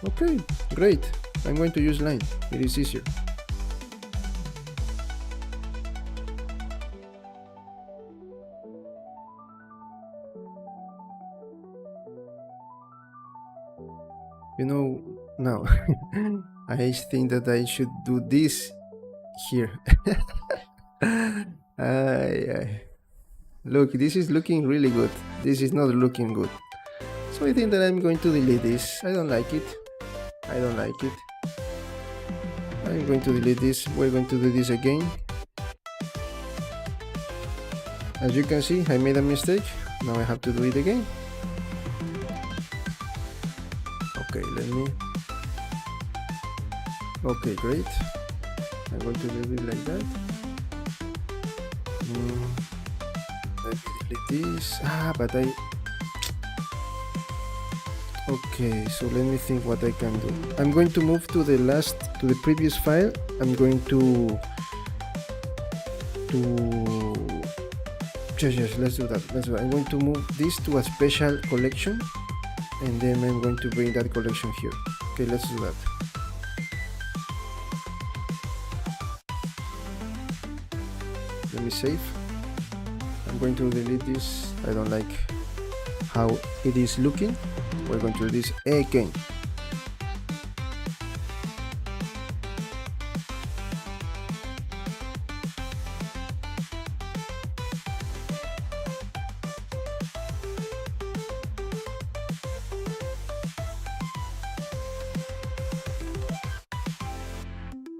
Okay, great. I'm going to use line, it is easier. You know, now I think that I should do this here. Look, this is looking really good. This is not looking good. So I think that I'm going to delete this. I don't like it. I'm going to delete this. We're going to do this again. As you can see, I made a mistake. Now I have to do it again. Okay, okay, great. I'm going to do it like that. Let me delete this. But Okay, so let me think what I can do. I'm going to move to the previous file. I'm going to yes, let's do that. I'm going to move this to a special collection, and then I'm going to bring that collection here. Okay, let's do that. Let me save. I'm going to delete this. I don't like how it is looking. We're going to do this again.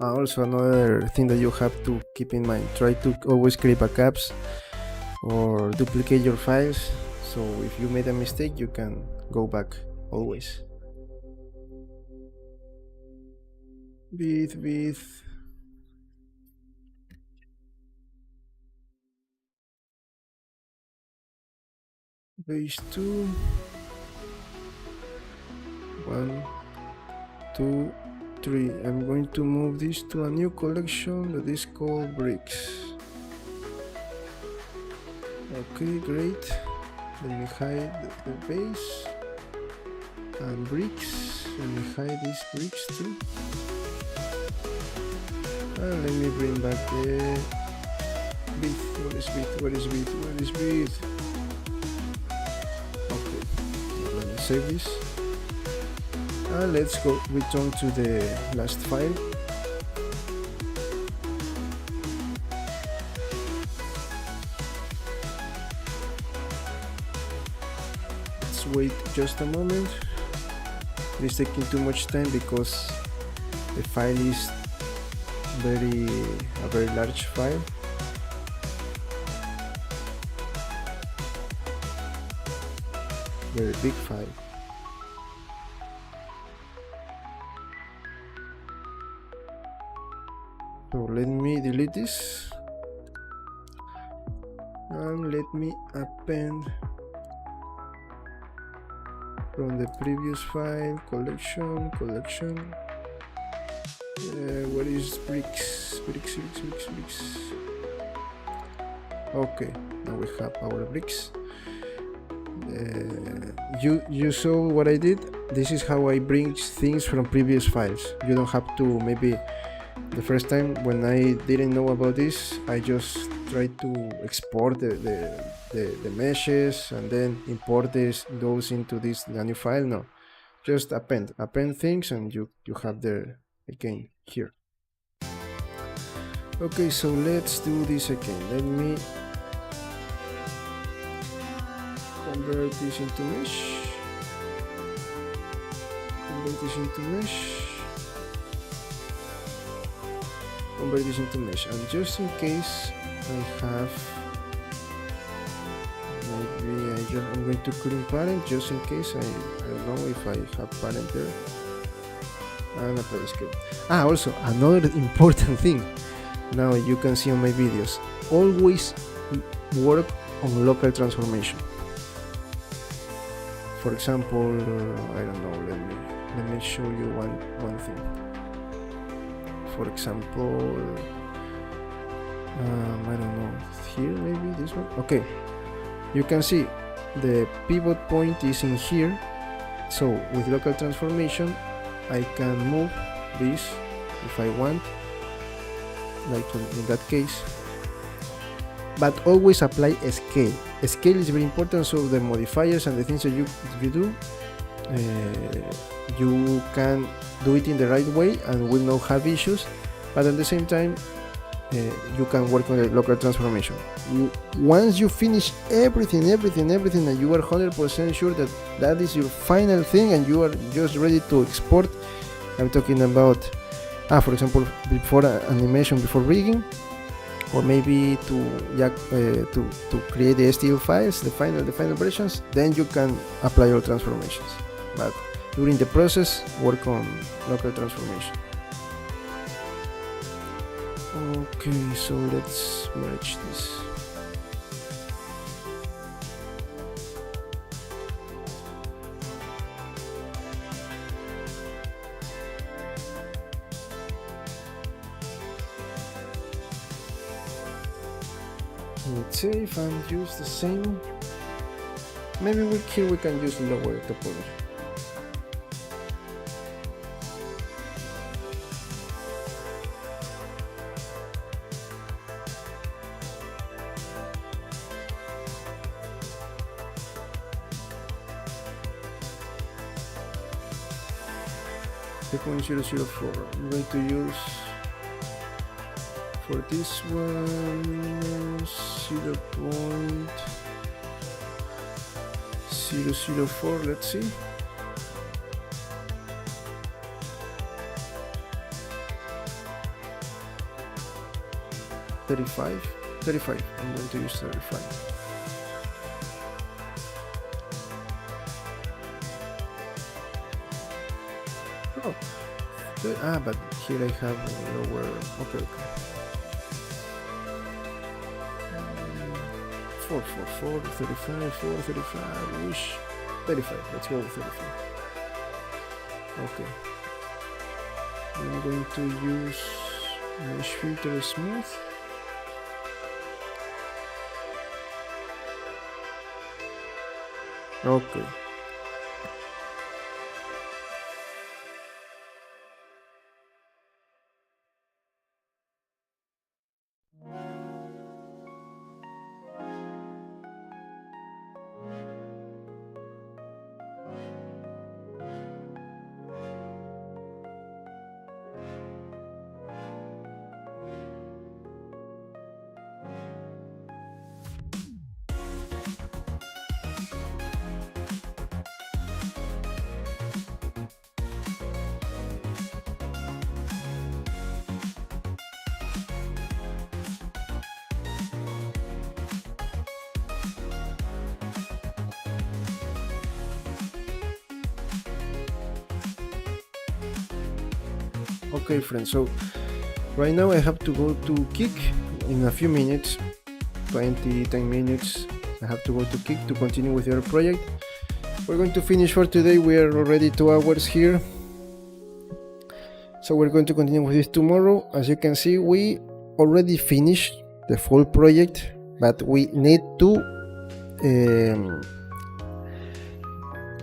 Also, another thing that you have to keep in mind, try to always create backups or duplicate your files, so if you made a mistake you can go back always. Breathe. Page 2. 1, 2, 3. I'm going to move this to a new collection that is called bricks. Okay, great. Let me hide the base and bricks. Let me hide these bricks too. And let me bring back the breathe. Where is breathe? Okay, now let me save this. And let's go return to the last file. Let's wait just a moment. It is taking too much time because the file is a very large file. Very big file. So let me delete this and let me append from the previous file collection. Where is bricks? Okay, now we have our bricks. You saw what I did. This is how I bring things from previous files. You don't have to. Maybe the first time when I didn't know about this, I just tried to export the meshes and then import those into the new file. No, just append things and you have there again here. Okay, so let's do this again. Let me convert this into mesh. Convert this into mesh, and just in case I have, maybe I'm going to clean parent just in case. I don't know if I have parent there, and apply the script. Also another important thing, now you can see on my videos, always work on local transformation. For example, I don't know, let me show you one thing. For example, I don't know, here maybe this one. Okay, you can see the pivot point is in here, so with local transformation I can move this if I want, like in that case, but always apply a scale. A scale is very important, so the modifiers and the things that you do, you can do it in the right way and will not have issues, but at the same time you can work on the local transformation. Once you finish everything and you are 100% sure that that is your final thing and you are just ready to export, I'm talking about for example before animation, before rigging, or maybe to create the STL files, the final versions, then you can apply your transformations. But during the process, work on local transformation. Okay, so let's merge this. Let's save and use the same. Maybe here we can use lower topology. I'm going to use for this one 0.004. Let's see. $35. I'm going to use 35. Oh, but here I have lower. Okay. 444, 35, 435, wish 35. Let's go with 35. Okay. I'm going to use mesh filter smooth. Okay. Okay, friends, so right now I have to go to Kick in a few minutes, 10 minutes. I have to go to Kick to continue with your project. We're going to finish for today. We are already 2 hours here, so we're going to continue with this tomorrow. As you can see, we already finished the full project, but we need to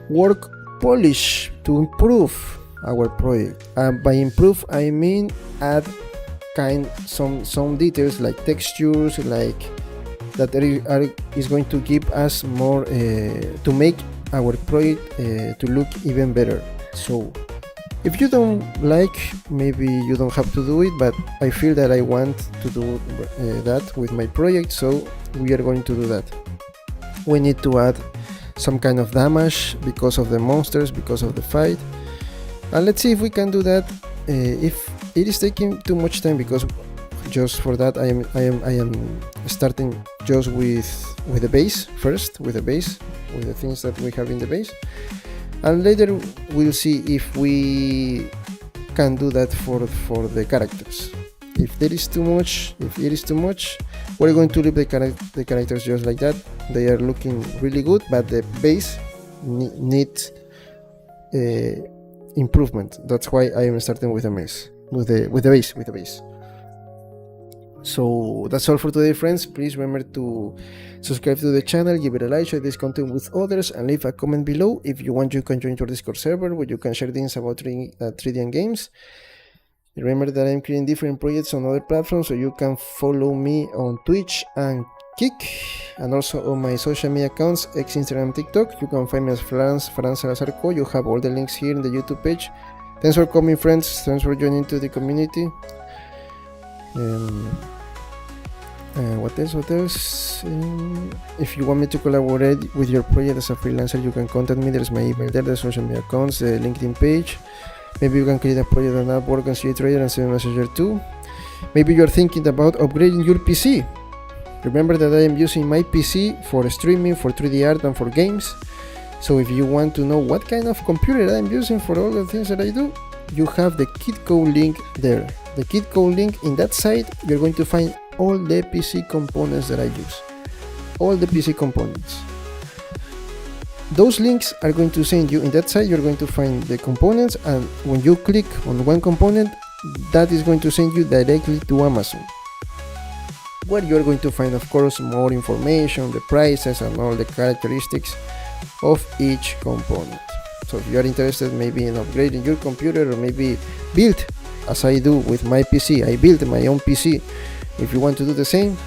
work polish to improve our project. By improve I mean add some details like textures, like that is going to give us more to make our project to look even better. So if you don't like, maybe you don't have to do it, but I feel that I want to do that with my project, so we are going to do that. We need to add some kind of damage because of the monsters, because of the fight. And let's see if we can do that. If it is taking too much time, because just for that I am starting just with the base first, with the things that we have in the base, and later we'll see if we can do that for the characters. If it is too much, we're going to leave the characters just like that. They are looking really good, but the base needs improvement. That's why I am starting with the base. So that's all for today, friends. Please remember to subscribe to the channel, give it a like, share this content with others, and leave a comment below. If you want, you can join our Discord server where you can share things about 3D and games. Remember that I'm creating different projects on other platforms, so you can follow me on Twitch and Kick, and also on my social media accounts, X, Instagram, TikTok. You can find me as Franz Salazar Co. You have all the links here in the YouTube page. Thanks for coming, friends. Thanks for joining to the community. What else? If you want me to collaborate with your project as a freelancer, you can contact me. There's my email there, the social media accounts, the LinkedIn page. Maybe you can create a project on Upwork and CTrader and send a message there too. Maybe you're thinking about upgrading your PC. Remember that I am using my PC for streaming, for 3D art, and for games. So if you want to know what kind of computer I am using for all the things that I do, you have the kit code link there. The kit code link in that site, you're going to find all the PC components that I use. All the PC components. Those links are going to send you in that site. You're going to find the components, and when you click on one component, that is going to send you directly to Amazon. where you're going to find, of course, more information, the prices and all the characteristics of each component. So if you are interested maybe in upgrading your computer, or maybe build, as I do with my PC, I built my own PC. If you want to do the same,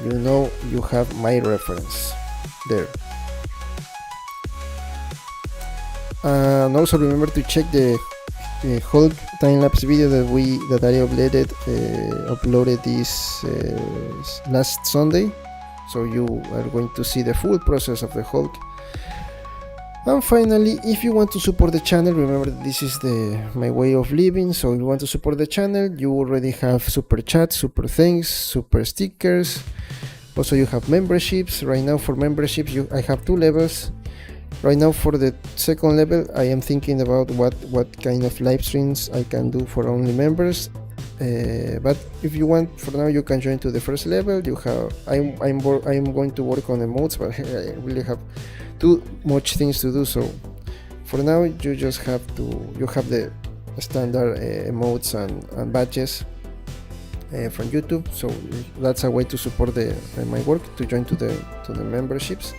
you know you have my reference there. And also remember to check the Hulk time-lapse video that I uploaded this last Sunday, so you are going to see the full process of the Hulk. And finally, if you want to support the channel, remember that this is my way of living. So if you want to support the channel, you already have super chats, super thanks, super stickers. Also you have memberships. Right now for memberships I have 2 levels. Right now for the second level I am thinking about what kind of live streams I can do for only members. But if you want, for now you can join to the first level. You have I'm going to work on emotes, but I really have too much things to do, so for now you just have the standard emotes and badges from YouTube. So that's a way to support my work, to join to the memberships.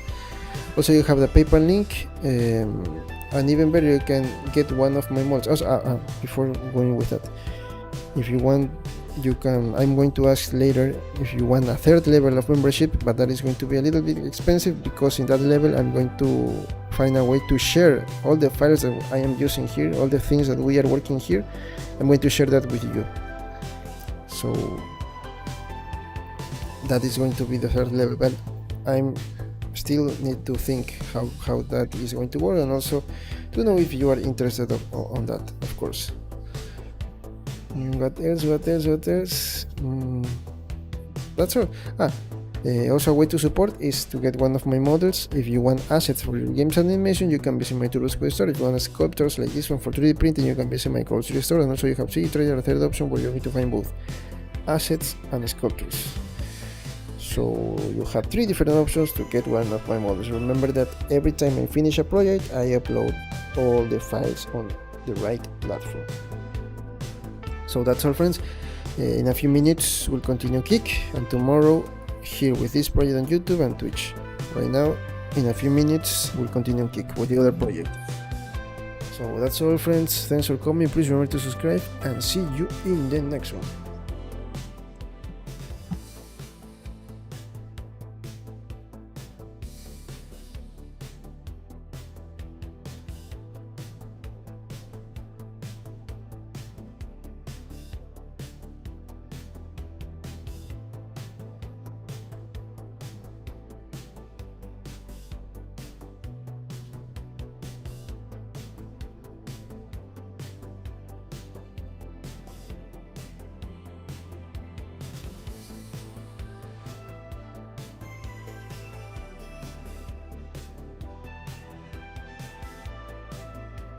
Also you have the PayPal link, and even better, you can get one of my molds. Also, before going with that, if you want, you can. I'm going to ask later if you want a third level of membership, but that is going to be a little bit expensive, because in that level I'm going to find a way to share all the files that I am using here, all the things that we are working here. I'm going to share that with you. So that is going to be the third level, but I'm still need to think how that is going to work, and also to know if you are interested on that, of course. What else? That's all. Also a way to support is to get one of my models. If you want assets for your games and animation, you can visit my Turusco store. If you want sculptors like this one for 3D printing, you can visit my grocery store. And also you have CD Trader, a third option, where you're going to find both assets and sculptors. So you have 3 different options to get one of my models. Remember that every time I finish a project, I upload all the files on the right platform. So that's all, friends. In a few minutes we'll continue Kick, and tomorrow here with this project on YouTube and Twitch. Right now, in a few minutes we'll continue Kick with the other project. So that's all, friends. Thanks for coming. Please remember to subscribe, and see you in the next one.